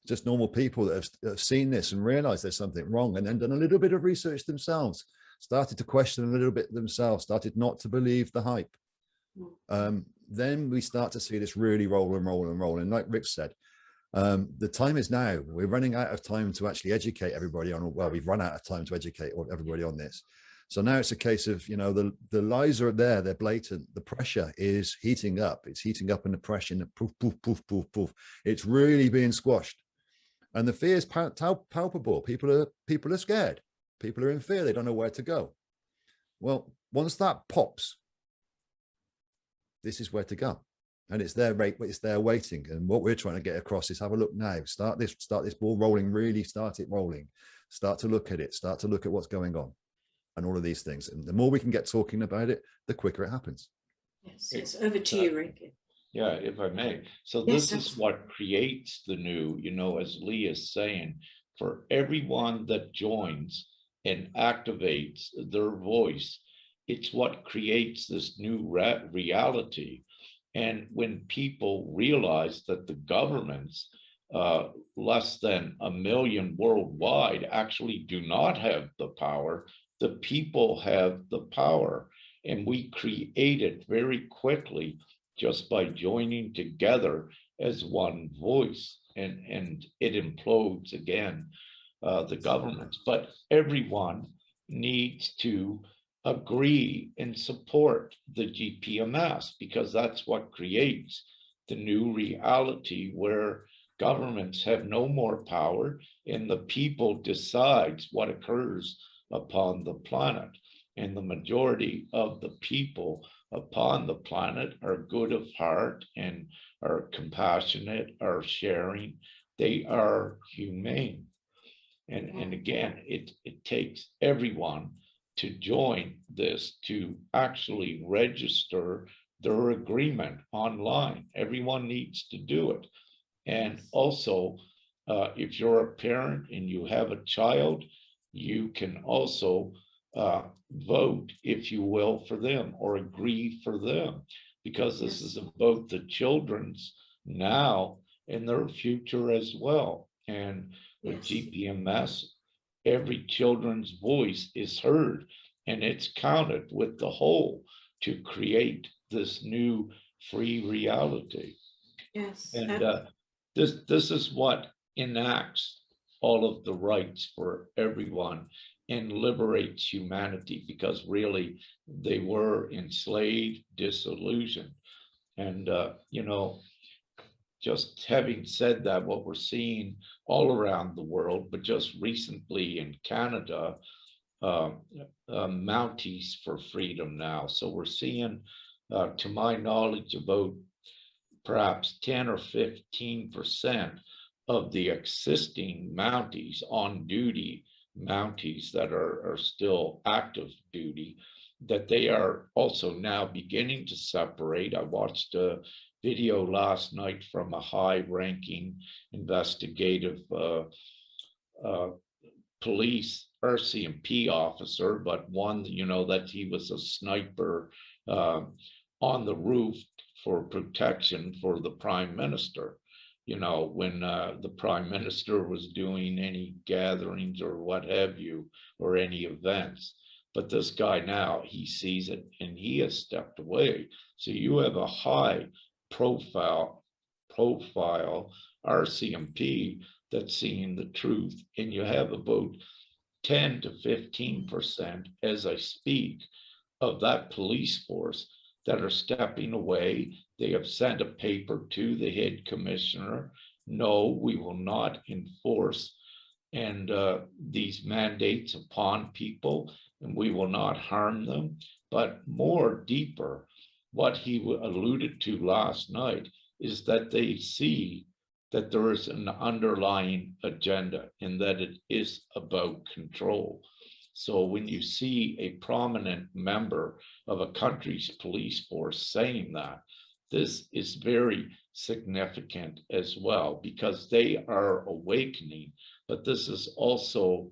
just normal people that have seen this and realized there's something wrong, and then done a little bit of research themselves, started to question a little bit themselves, started not to believe the hype. Then we start to see this really roll and roll and roll. And like Rick said, the time is now. We're running out of time to actually educate everybody on, well, we've run out of time to educate everybody on this. So now it's a case of, you know, the lies are there, they're blatant. The pressure is heating up. It's heating up in the pressure, and poof, poof, poof, poof, poof. It's really being squashed. And the fear is palpable. People are scared. People are in fear. They don't know where to go. Well, once that pops, this is where to go. And it's there waiting. And what we're trying to get across is have a look now. Start this ball rolling, really start it rolling. Start to look at it. Start to look at what's going on and all of these things. And the more we can get talking about it, the quicker it happens. Yes, over to you, Rick. Yeah, if I may. So this is what creates the new, you know, as Lee is saying, for everyone that joins and activates their voice, it's what creates this new reality. And when people realize that the governments, less than 1 million worldwide, actually do not have the power, the people have the power. And we create it very quickly just by joining together as one voice, and it implodes again, the governments. But everyone needs to agree and support the GPMS, because that's what creates the new reality where governments have no more power and the people decides what occurs upon the planet. And the majority of the people upon the planet are good of heart and are compassionate, are sharing, they are humane. And again, it takes everyone to join this, to actually register their agreement online. Everyone needs to do it. And also, if you're a parent and you have a child, you can also vote, if you will, for them or agree for them, because this is about the children's now and their future as well. And with GPMS, every children's voice is heard and it's counted with the whole to create this new free reality. Yes. And this is what enacts all of the rights for everyone and liberates humanity, because really they were enslaved, disillusioned. And, you know, just having said that, what we're seeing all around the world, but just recently in Canada, Mounties for Freedom now. So we're seeing, to my knowledge, about perhaps 10 or 15% of the existing Mounties, on duty Mounties that are still active duty, that they are also now beginning to separate. I watched a video last night from a high-ranking investigative police RCMP officer, but one, you know, that he was a sniper on the roof for protection for the prime minister. You know, when the prime minister was doing any gatherings or what have you, or any events. But this guy now, he sees it and he has stepped away. So you have a high profile RCMP that's seeing the truth, and you have about 10 to 15% as I speak of that police force that are stepping away. They have sent a paper to the head commissioner. No, we will not enforce and these mandates upon people, and we will not harm them. But more deeper, what he alluded to last night is that they see that there is an underlying agenda and that it is about control. So when you see a prominent member of a country's police force saying that, this is very significant as well, because they are awakening, but this is also,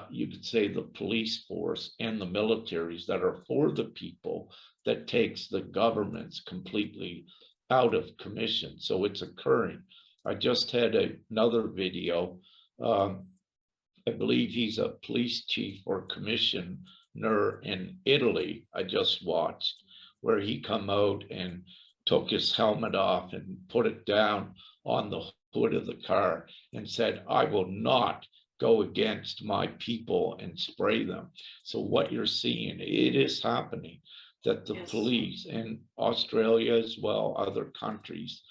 you could say, the police force and the militaries that are for the people that takes the governments completely out of commission. So it's occurring. I just had another video. I believe he's a police chief or commissioner in Italy, I just watched, where he come out and took his helmet off and put it down on the hood of the car and said, I will not go against my people and spray them. So what you're seeing, it is happening, that the police in Australia as well, other countries,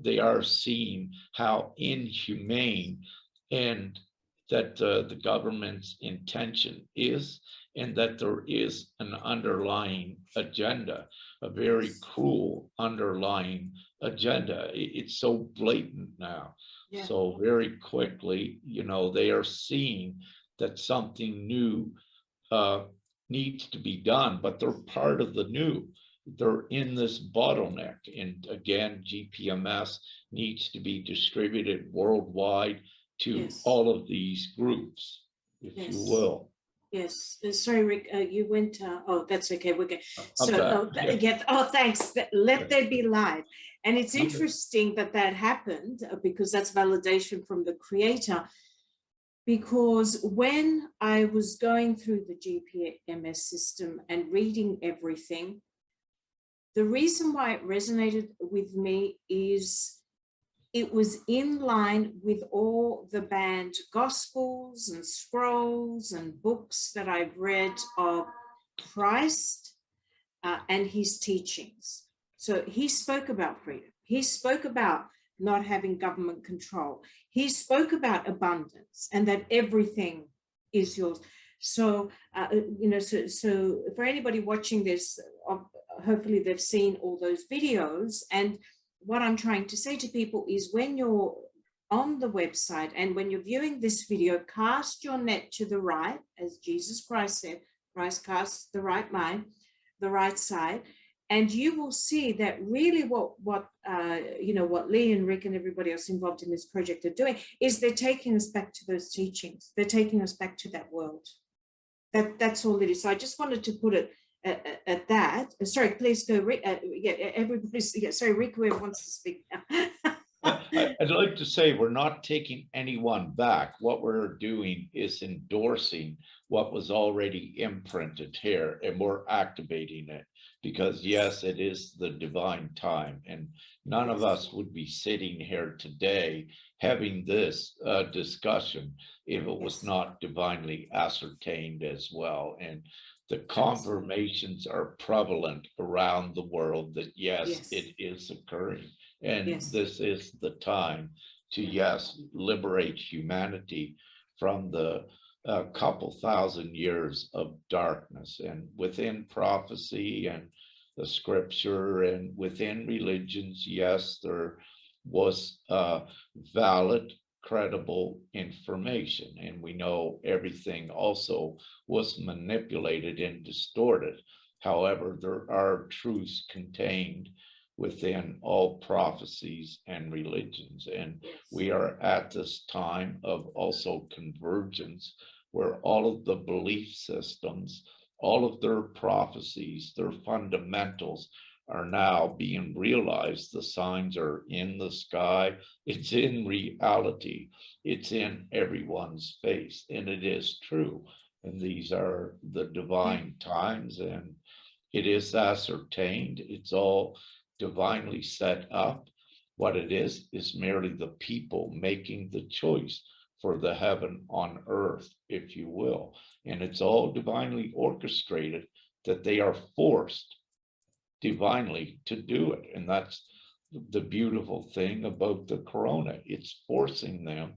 they are seeing how inhumane and that the government's intention is, and that there is an underlying agenda, a very cruel underlying agenda. It's so blatant now. Yeah. So very quickly, you know, they are seeing that something new needs to be done, but they're part of the new. They're in this bottleneck. And again, GPMS needs to be distributed worldwide to all of these groups, if you will. Yes. Sorry, Rick, you went, oh, that's okay. We're good. So, thanks. Let there be light. And it's interesting that that happened, because that's validation from the creator. Because when I was going through the GPMS system and reading everything, the reason why it resonated with me is it was in line with all the banned gospels and scrolls and books that I've read of Christ and his teachings. So he spoke about freedom. He spoke about not having government control. He spoke about abundance and that everything is yours. So, you know, so for anybody watching this, hopefully they've seen all those videos. And what I'm trying to say to people is, when you're on the website and when you're viewing this video, cast your net to the right, as Jesus Christ said, Christ casts the right mind, the right side, and you will see that really what you know, what Lee and Rick and everybody else involved in this project are doing is they're taking us back to those teachings. They're taking us back to that world. That's all it is. So I just wanted to put it at that. Sorry, please go, Rick. Yeah, everybody's, yeah, sorry, Rick, whoever wants to speak now. I'd like to say we're not taking anyone back. What we're doing is endorsing what was already imprinted here, and we're activating it, because yes, it is the divine time, and none of us would be sitting here today having this discussion if it was not divinely ascertained as well. And the confirmations are prevalent around the world that yes, it is occurring. And this is the time to, yes, liberate humanity from the couple thousand years of darkness. And within prophecy and the scripture and within religions, yes, there was valid, credible information. And we know everything also was manipulated and distorted. However, there are truths contained within all prophecies and religions. And we are at this time of also convergence, where all of the belief systems, all of their prophecies, their fundamentals are now being realized. The signs are in the sky. It's in reality. It's in everyone's face, and it is true. And these are the divine times, and it is ascertained. It's all divinely set up. What it is merely the people making the choice for the heaven on earth, if you will. And it's all divinely orchestrated, that they are forced divinely to do it. And that's the beautiful thing about the corona. It's forcing them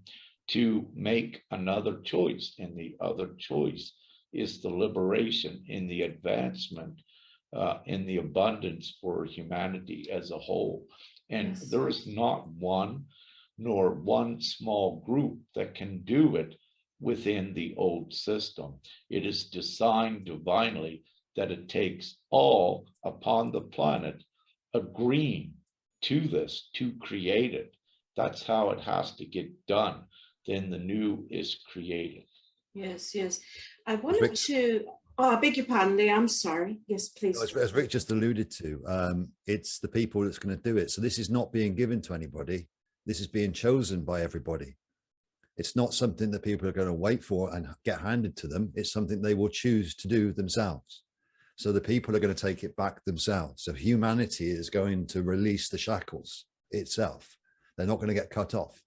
to make another choice, and the other choice is the liberation in the advancement in the abundance for humanity as a whole. And there is not one nor one small group that can do it within the old system. It is designed divinely that it takes all upon the planet agreeing to this, to create it. That's how it has to get done. Then the new is created. Yes, yes. I wanted to, oh, I beg your pardon, Lee, I'm sorry. Yes, please. As Rick just alluded to, it's the people that's going to do it. So this is not being given to anybody. This is being chosen by everybody. It's not something that people are going to wait for and get handed to them. It's something they will choose to do themselves. So the people are going to take it back themselves. So humanity is going to release the shackles itself. They're not going to get cut off,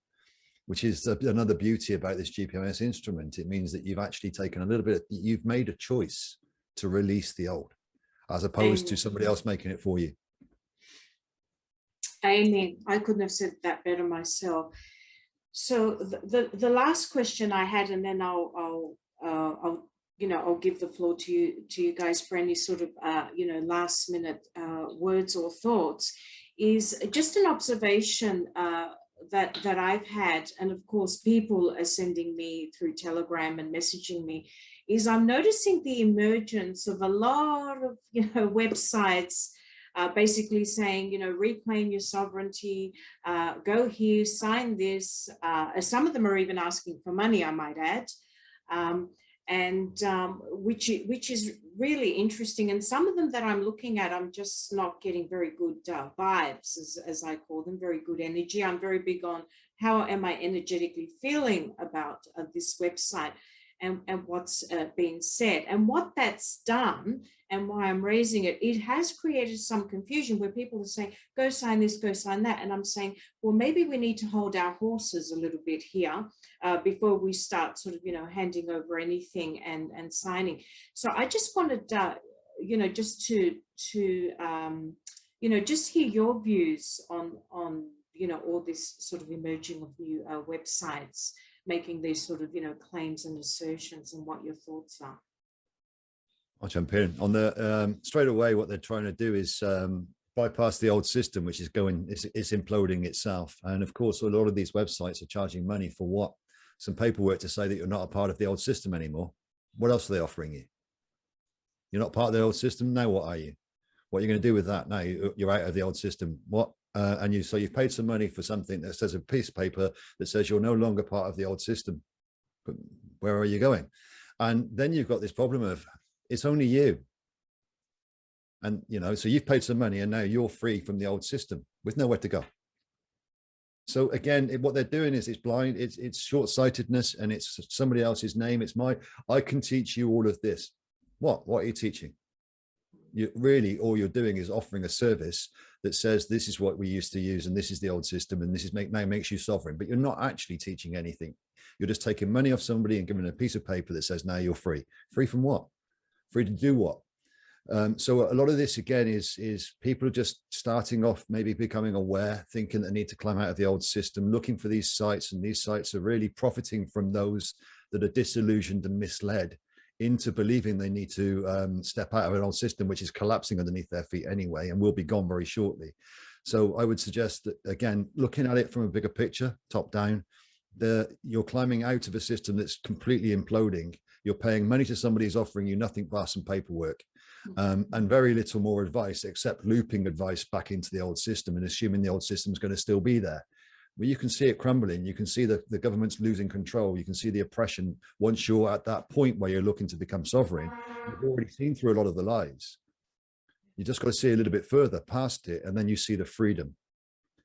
which is another beauty about this GPMS instrument. It means that you've actually taken a little bit, you've made a choice to release the old, as opposed to somebody else making it for you. Amen. I couldn't have said that better myself. So the last question I had, and then I'll give the floor to you guys for any sort of last minute words or thoughts, is just an observation that I've had, and of course people are sending me through Telegram and messaging me, is I'm noticing the emergence of a lot of websites basically saying, reclaim your sovereignty, go here, sign this. Some of them are even asking for money, I might add, which is really interesting. And some of them that I'm looking at, I'm just not getting very good vibes, as I call them, very good energy. I'm very big on how am I energetically feeling about this website and what's being said. And what that's done, and why I'm raising it, it has created some confusion where people are saying, go sign this, go sign that. And I'm saying, well, maybe we need to hold our horses a little bit here before we start sort of, handing over anything and signing. So I just wanted, just to just hear your views on all this sort of emerging of new websites, making these sort of, claims and assertions, and what your thoughts are. I'll jump in on the straight away. What they're trying to do is bypass the old system, which is it's imploding itself. And of course, a lot of these websites are charging money for what? Some paperwork to say that you're not a part of the old system anymore. What else are they offering you? You're not part of the old system. Now what are you? What are you going to do with that? Now you're out of the old system. What? So you've paid some money for something that says a piece of paper that says you're no longer part of the old system. But where are you going? And then you've got this problem of, it's only you. And, so you've paid some money and now you're free from the old system with nowhere to go. So again, what they're doing is it's blind, it's short-sightedness, and it's somebody else's name. I can teach you all of this. What are you teaching? All you're doing is offering a service that says, this is what we used to use, and this is the old system, and this is now makes you sovereign, but you're not actually teaching anything. You're just taking money off somebody and giving a piece of paper that says, now you're free. Free from what? Free to do what? So a lot of this again is people are just starting off, maybe becoming aware, thinking they need to climb out of the old system, looking for these sites, and these sites are really profiting from those that are disillusioned and misled into believing they need to step out of an old system, which is collapsing underneath their feet anyway, and will be gone very shortly. So I would suggest that, again, looking at it from a bigger picture, top down, you're climbing out of a system that's completely imploding. You're paying money to somebody who's offering you nothing but some paperwork and very little more advice, except looping advice back into the old system and assuming the old system is going to still be there. Well, you can see it crumbling. You can see the government's losing control. You can see the oppression once you're at that point where you're looking to become sovereign. You've already seen through a lot of the lies. You just got to see a little bit further past it, and then you see the freedom.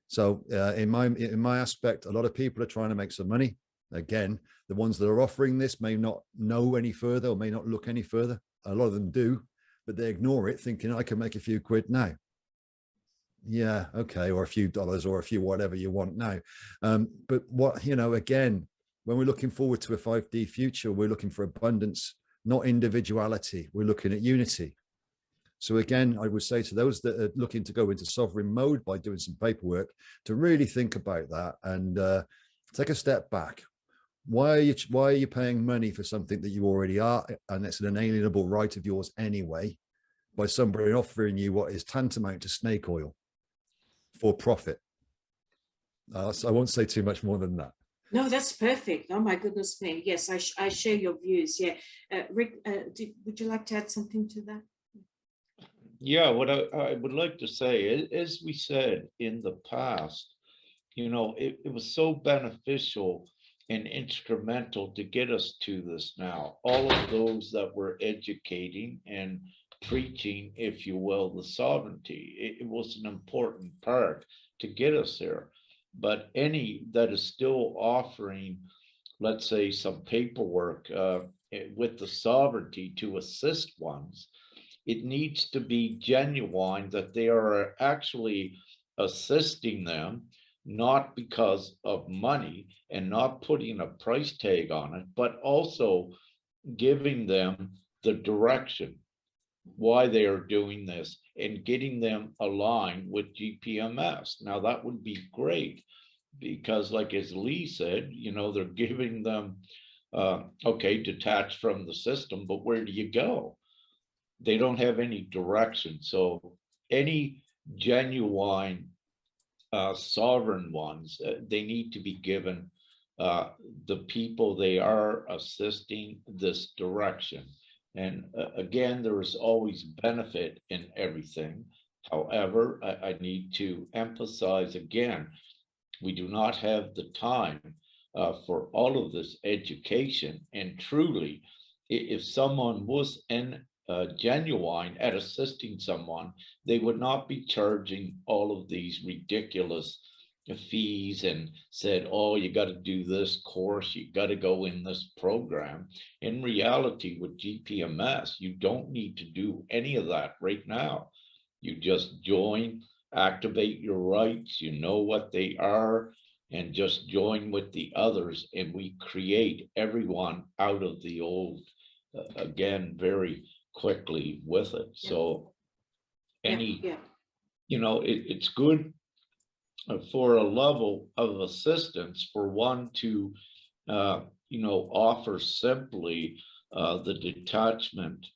So in my aspect, a lot of people are trying to make some money. Again, the ones that are offering this may not know any further or may not look any further. A lot of them do, but they ignore it, thinking I can make a few quid now. Yeah, okay, or a few dollars or a few whatever you want now. But what, again, when we're looking forward to a 5D future, we're looking for abundance, not individuality. We're looking at unity. So again, I would say to those that are looking to go into sovereign mode by doing some paperwork, to really think about that and take a step back. Why are you paying money for something that you already are, and it's an inalienable right of yours anyway, by somebody offering you what is tantamount to snake oil for profit? So I won't say too much more than that. No, that's perfect. Oh my goodness me. Yes, I share your views. Yeah. Rick, would you like to add something to that? Yeah, what I would like to say, as we said in the past, you know, it was so beneficial and instrumental to get us to this now. All of those that were educating and preaching, if you will, the sovereignty, it was an important part to get us there. But any that is still offering, let's say, some paperwork with the sovereignty to assist ones, it needs to be genuine that they are actually assisting them, not because of money and not putting a price tag on it, but also giving them the direction why they are doing this and getting them aligned with GPMS. Now that would be great because, like as Lee said, you know, they're giving them okay, detached from the system, but where do you go? They don't have any direction. So any genuine sovereign ones, they need to be given the people they are assisting this direction. And again, there is always benefit in everything. However, I need to emphasize again, we do not have the time for all of this education. And truly, if someone was genuine at assisting someone, they would not be charging all of these ridiculous fees and said, oh, you got to do this course, you got to go in this program. In reality, with GPMS, you don't need to do any of that right now. You just join, activate your rights, you know what they are, and just join with the others, and we create everyone out of the old again very quickly with it. Yeah. So any, you know, it's good for a level of assistance for one to, you know, offer simply the detachment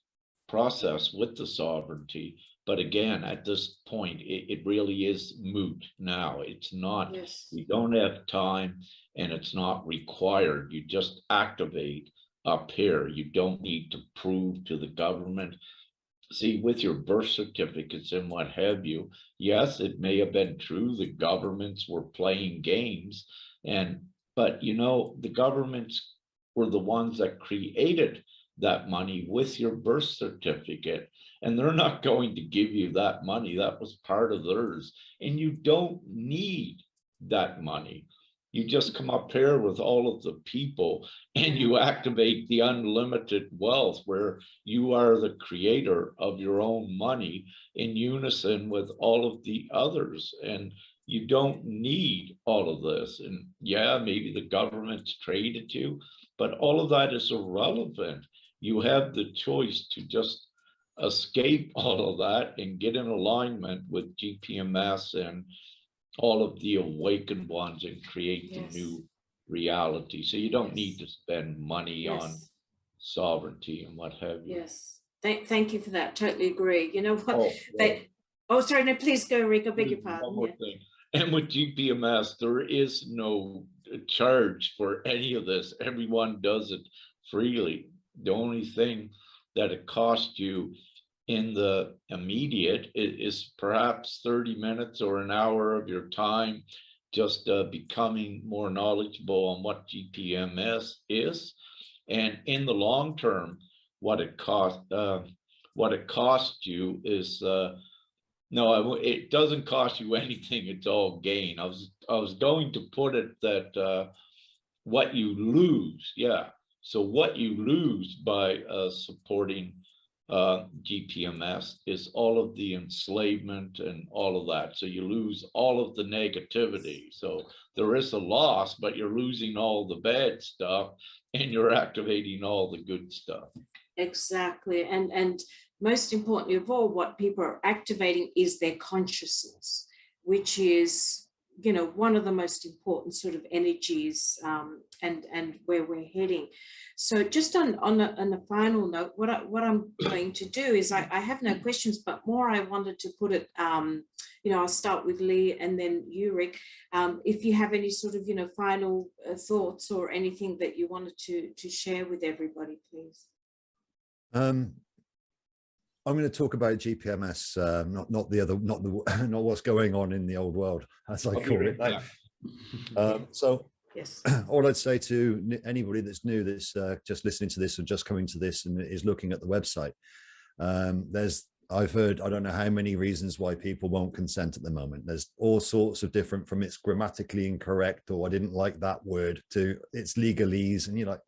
process with the sovereignty. But again, at this point, it really is moot now. It's not, we don't have time and it's not required. You just activate up here. You don't need to prove to the government. See, with your birth certificates and what have you, yes, it may have been true the governments were playing games, but you know, the governments were the ones that created that money with your birth certificate, and they're not going to give you that money. That was part of theirs, and you don't need that money. You just come up here with all of the people and you activate the unlimited wealth where you are the creator of your own money in unison with all of the others. And you don't need all of this. And yeah, maybe the government's traded you, but all of that is irrelevant. You have the choice to just escape all of that and get in alignment with GPMS and all of the awakened ones and create the new reality. So you don't need to spend money on sovereignty and what have you. Yes. Thank you for that. Totally agree. You know what? Oh, sorry. No, please go, Rick. I beg your pardon. One more thing. And with GPMS, there is no charge for any of this. Everyone does it freely. The only thing that it costs you in the immediate is perhaps 30 minutes or an hour of your time just becoming more knowledgeable on what GPMS is. And in the long term, what it costs you is no, it doesn't cost you anything. It's all gain. I was going to put it that what you lose, so what you lose by supporting GPMS is all of the enslavement and all of that. So you lose all of the negativity. So there is a loss, but you're losing all the bad stuff and you're activating all the good stuff. Exactly. And most importantly of all, what people are activating is their consciousness, which is you know, one of the most important sort of energies, and where we're heading. So just on a final note, what I'm going to do is I have no questions, but more I wanted to put it, you know, I'll start with Lee and then you, Rick. If you have any sort of, you know, final thoughts or anything that you wanted to share with everybody, please. I'm going to talk about GPMS, not the other, not what's going on in the old world, as I call it. So Yes. all I'd say to anybody that's new, that's just listening to this or just coming to this and is looking at the website, I've heard, I don't know how many reasons why people won't consent at the moment. There's all sorts of different, from it's grammatically incorrect, or I didn't like that word, to it's legalese, and you're like,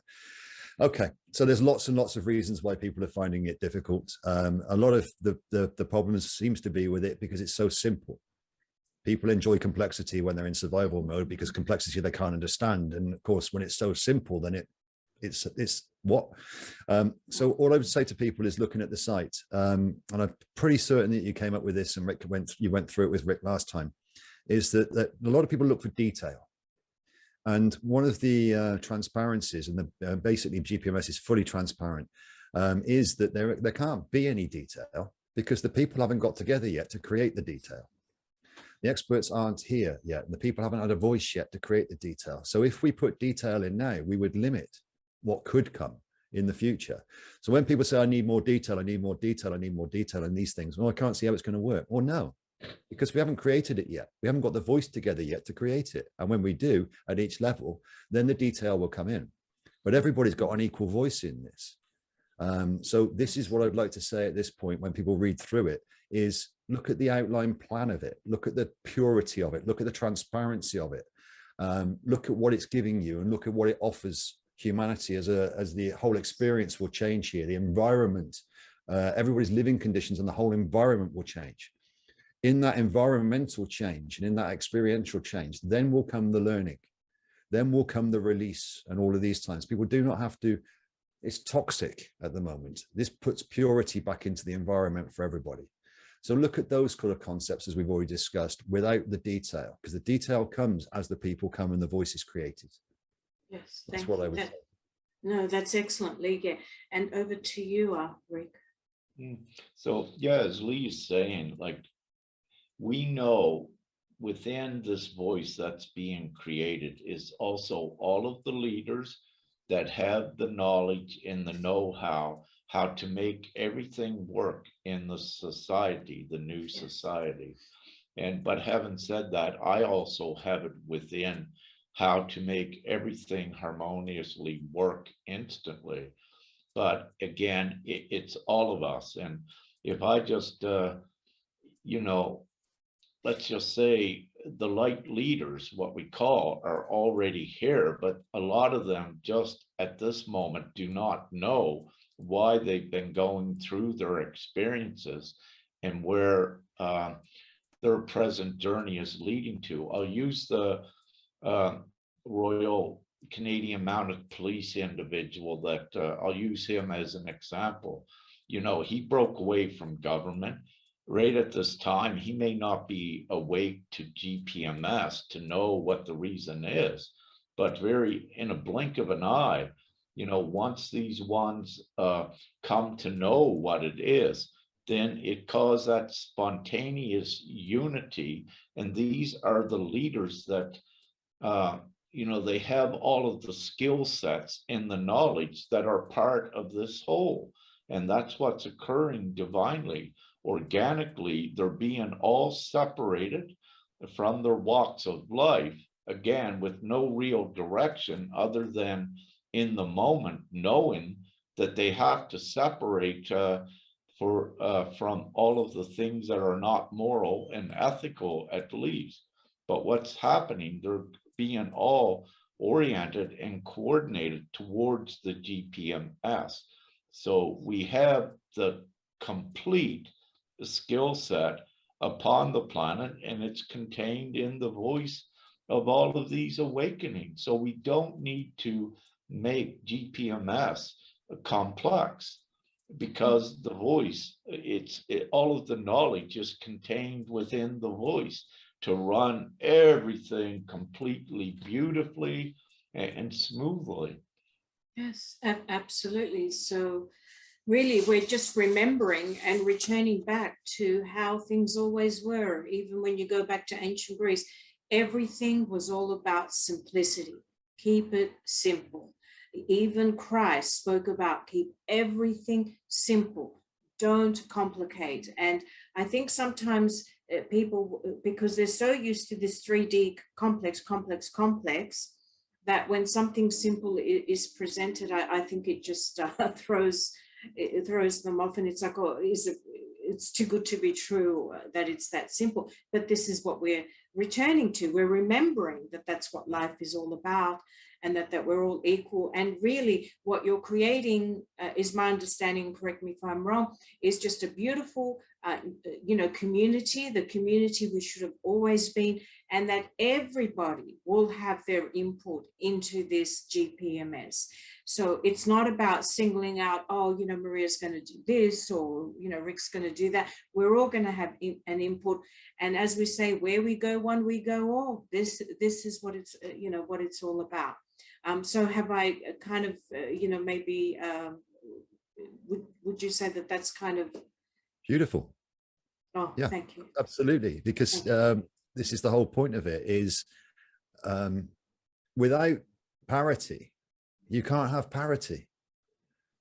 okay, so there's lots and lots of reasons why people are finding it difficult. A lot of the problems seems to be with it because it's so simple. People enjoy complexity when they're in survival mode, because complexity they can't understand. And of course, when it's so simple, then it's what? So all I would say to people is looking at the site, and I'm pretty certain that you came up with this, and Rick you went through it with Rick last time, is that a lot of people look for detail. And one of the transparencies, and basically GPMS is fully transparent, is that there can't be any detail because the people haven't got together yet to create the detail. The experts aren't here yet, and the people haven't had a voice yet to create the detail. So if we put detail in now, we would limit what could come in the future. So when people say, I need more detail, I need more detail, I need more detail in these things, well, I can't see how it's going to work. Well, no, because we haven't created it yet. We haven't got the voice together yet to create it. And when we do at each level, then the detail will come in. But everybody's got an equal voice in this. So this is what I'd like to say at this point when people read through it, is look at the outline plan of it, look at the purity of it, look at the transparency of it, look at what it's giving you, and look at what it offers humanity as the whole experience will change here. The environment, everybody's living conditions and the whole environment will change. In that environmental change and in that experiential change, then will come the learning, then will come the release, and all of these times. People do not have to, it's toxic at the moment. This puts purity back into the environment for everybody. So look at those kind of concepts, as we've already discussed, without the detail, because the detail comes as the people come and the voice is created. Yes, that's what I would say. No, that's excellent, Lee. Yeah. And over to you, Rick. So yeah, as Lee is saying, like, we know within this voice that's being created is also all of the leaders that have the knowledge and the know-how, how to make everything work in the society, the new society. But having said that, I also have it within how to make everything harmoniously work instantly. But again, it's all of us. And if I just, you know, let's just say the light leaders, what we call, are already here, but a lot of them just at this moment do not know why they've been going through their experiences and where their present journey is leading to. I'll use the Royal Canadian Mounted Police individual that I'll use him as an example. You know, he broke away from government. Right at this time, he may not be awake to GPMS to know what the reason is, but in a blink of an eye, you know, once these ones come to know what it is, then it caused that spontaneous unity. And these are the leaders that, you know, they have all of the skill sets and the knowledge that are part of this whole. And that's what's occurring divinely. Organically, they're being all separated from their walks of life, again, with no real direction other than in the moment, knowing that they have to separate from all of the things that are not moral and ethical, at least. But what's happening, they're being all oriented and coordinated towards the GPMS. So we have the complete skill set upon the planet, and it's contained in the voice of all of these awakenings. So we don't need to make GPMS complex, because the voice, all of the knowledge is contained within the voice. to run everything completely beautifully and smoothly. Yes, absolutely. So really, we're just remembering and returning back to how things always were. Even when you go back to ancient Greece, everything was all about simplicity. Keep it simple. Even Christ spoke about keep everything simple. Don't complicate. And I think sometimes people, because they're so used to this 3D complex, that when something simple is presented, I think it just throws them off, and it's like, oh, it's too good to be true that it's that simple. But this is what we're returning to. We're remembering that that's what life is all about, and that we're all equal. And really what you're creating is my understanding, correct me if I'm wrong, is just a beautiful community, the community we should have always been, and that everybody will have their input into this GPMS. So it's not about singling out, oh, Maria's going to do this, or, Rick's going to do that. We're all going to have an input. And as we say, where we go one, we go all. This is what it's, what it's all about. So have I kind of, maybe, would you say that that's kind of beautiful? Oh, yeah, thank you. Absolutely, because this is the whole point of it, is without parity, you can't have parity.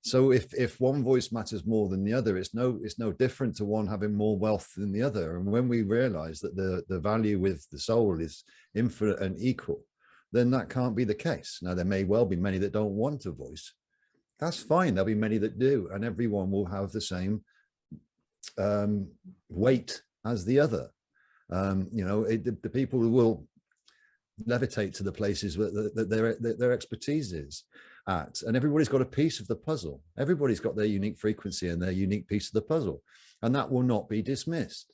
So if one voice matters more than the other, it's no different to one having more wealth than the other. And when we realize that the value with the soul is infinite and equal, then that can't be the case. Now, there may well be many that don't want a voice. That's fine. There'll be many that do, and everyone will have the same weight as the other. The people who will levitate to the places that their expertise is at, and everybody's got a piece of the puzzle. Everybody's got their unique frequency and their unique piece of the puzzle, and that will not be dismissed.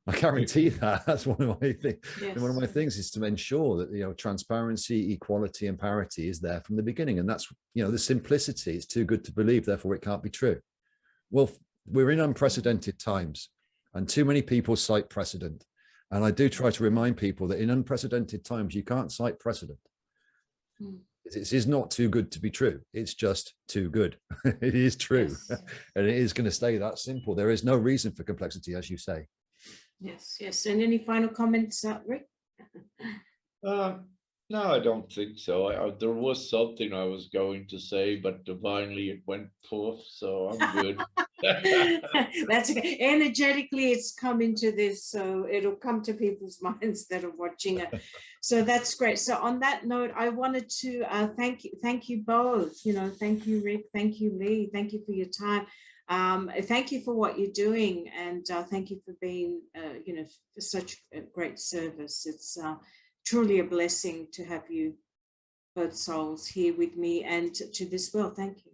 I guarantee that. That's one of my things. Yes. One of my things is to ensure that transparency, equality, and parity is there from the beginning. And that's the simplicity. It's too good to believe, therefore it can't be true. Well, we're in unprecedented times, and too many people cite precedent. And I do try to remind people that in unprecedented times, you can't cite precedent. It is not too good to be true. It's just too good. It is true. Yes. And it is going to stay that simple. There is no reason for complexity, as you say. Yes. And any final comments, Rick? No, I don't think so. There was something I was going to say, but divinely it went poof, so I'm good. That's okay. Energetically, it's come into this, so it'll come to people's minds that are watching it. So that's great. So on that note, I wanted to thank you both. Thank you, Rick. Thank you, Lee. Thank you for your time. Thank you for what you're doing, and thank you for being, for such a great service. It's truly a blessing to have you, both souls, here with me and to this world. Thank you.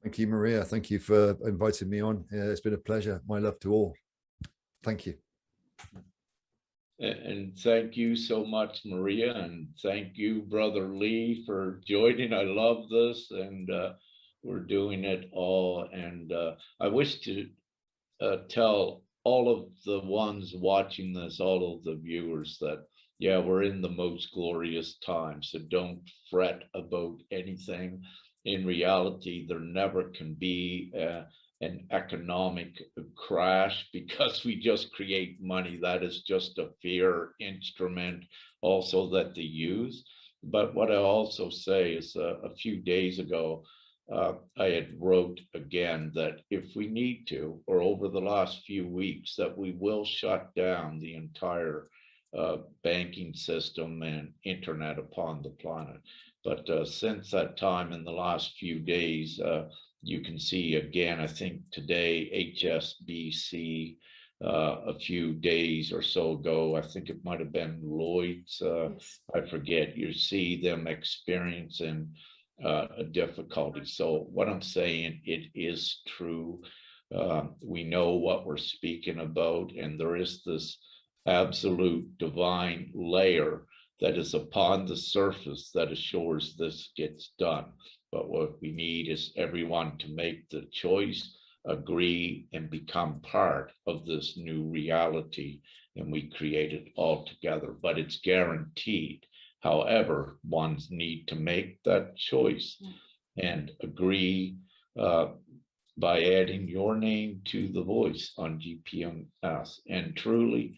Thank you, Maria. Thank you for inviting me on. It's been a pleasure. My love to all. Thank you. And thank you so much, Maria. And thank you, Brother Lee, for joining. I love this, and we're doing it all. And I wish to tell all of the ones watching this, all of the viewers, that yeah, we're in the most glorious time. So don't fret about anything. In reality, there never can be an economic crash because we just create money. That is just a fear instrument also that they use. But what I also say is a few days ago, I had wrote again that if we need to, or over the last few weeks, that we will shut down the entire banking system and internet upon the planet. But since that time, in the last few days, you can see again, I think today, HSBC, a few days or so ago, I think it might have been Lloyd's, yes. I forget, you see them experiencing a difficulty. So what I'm saying, it is true. We know what we're speaking about, and there is this absolute divine layer that is upon the surface that assures this gets done. But what we need is everyone to make the choice, agree, and become part of this new reality. and we create it all together, but it's guaranteed. However, ones need to make that choice and agree by adding your name to the voice on GPMS. And truly,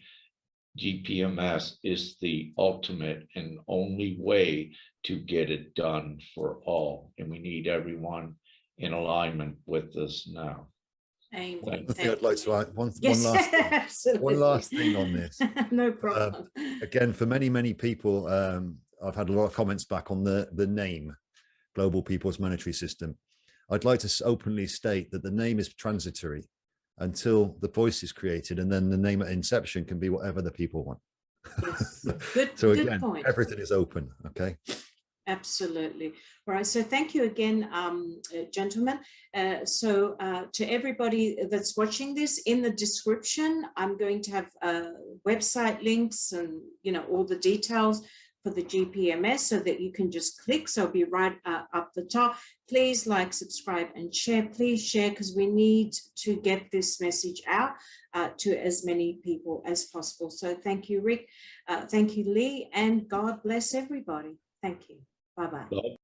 GPMS is the ultimate and only way to get it done for all. And we need everyone in alignment with this now. Amen. I think I'd like to add one Absolutely. last thing on this. No problem. Again, for many people, I've had a lot of comments back on the name, Global People's Monetary System. I'd like to openly state that the name is transitory until the voice is created, and then the name at inception can be whatever the people want. Yes. Good, So good again, point. everything is open. Okay. Absolutely. All right. So thank you again, gentlemen. To everybody that's watching this, in the description, I'm going to have website links and, all the details for the GPMS so that you can just click. So it'll be right up the top. Please like, subscribe, and share. Please share, because we need to get this message out to as many people as possible. So thank you, Rick. Thank you, Lee, and God bless everybody. Thank you. Bye-bye. Bye.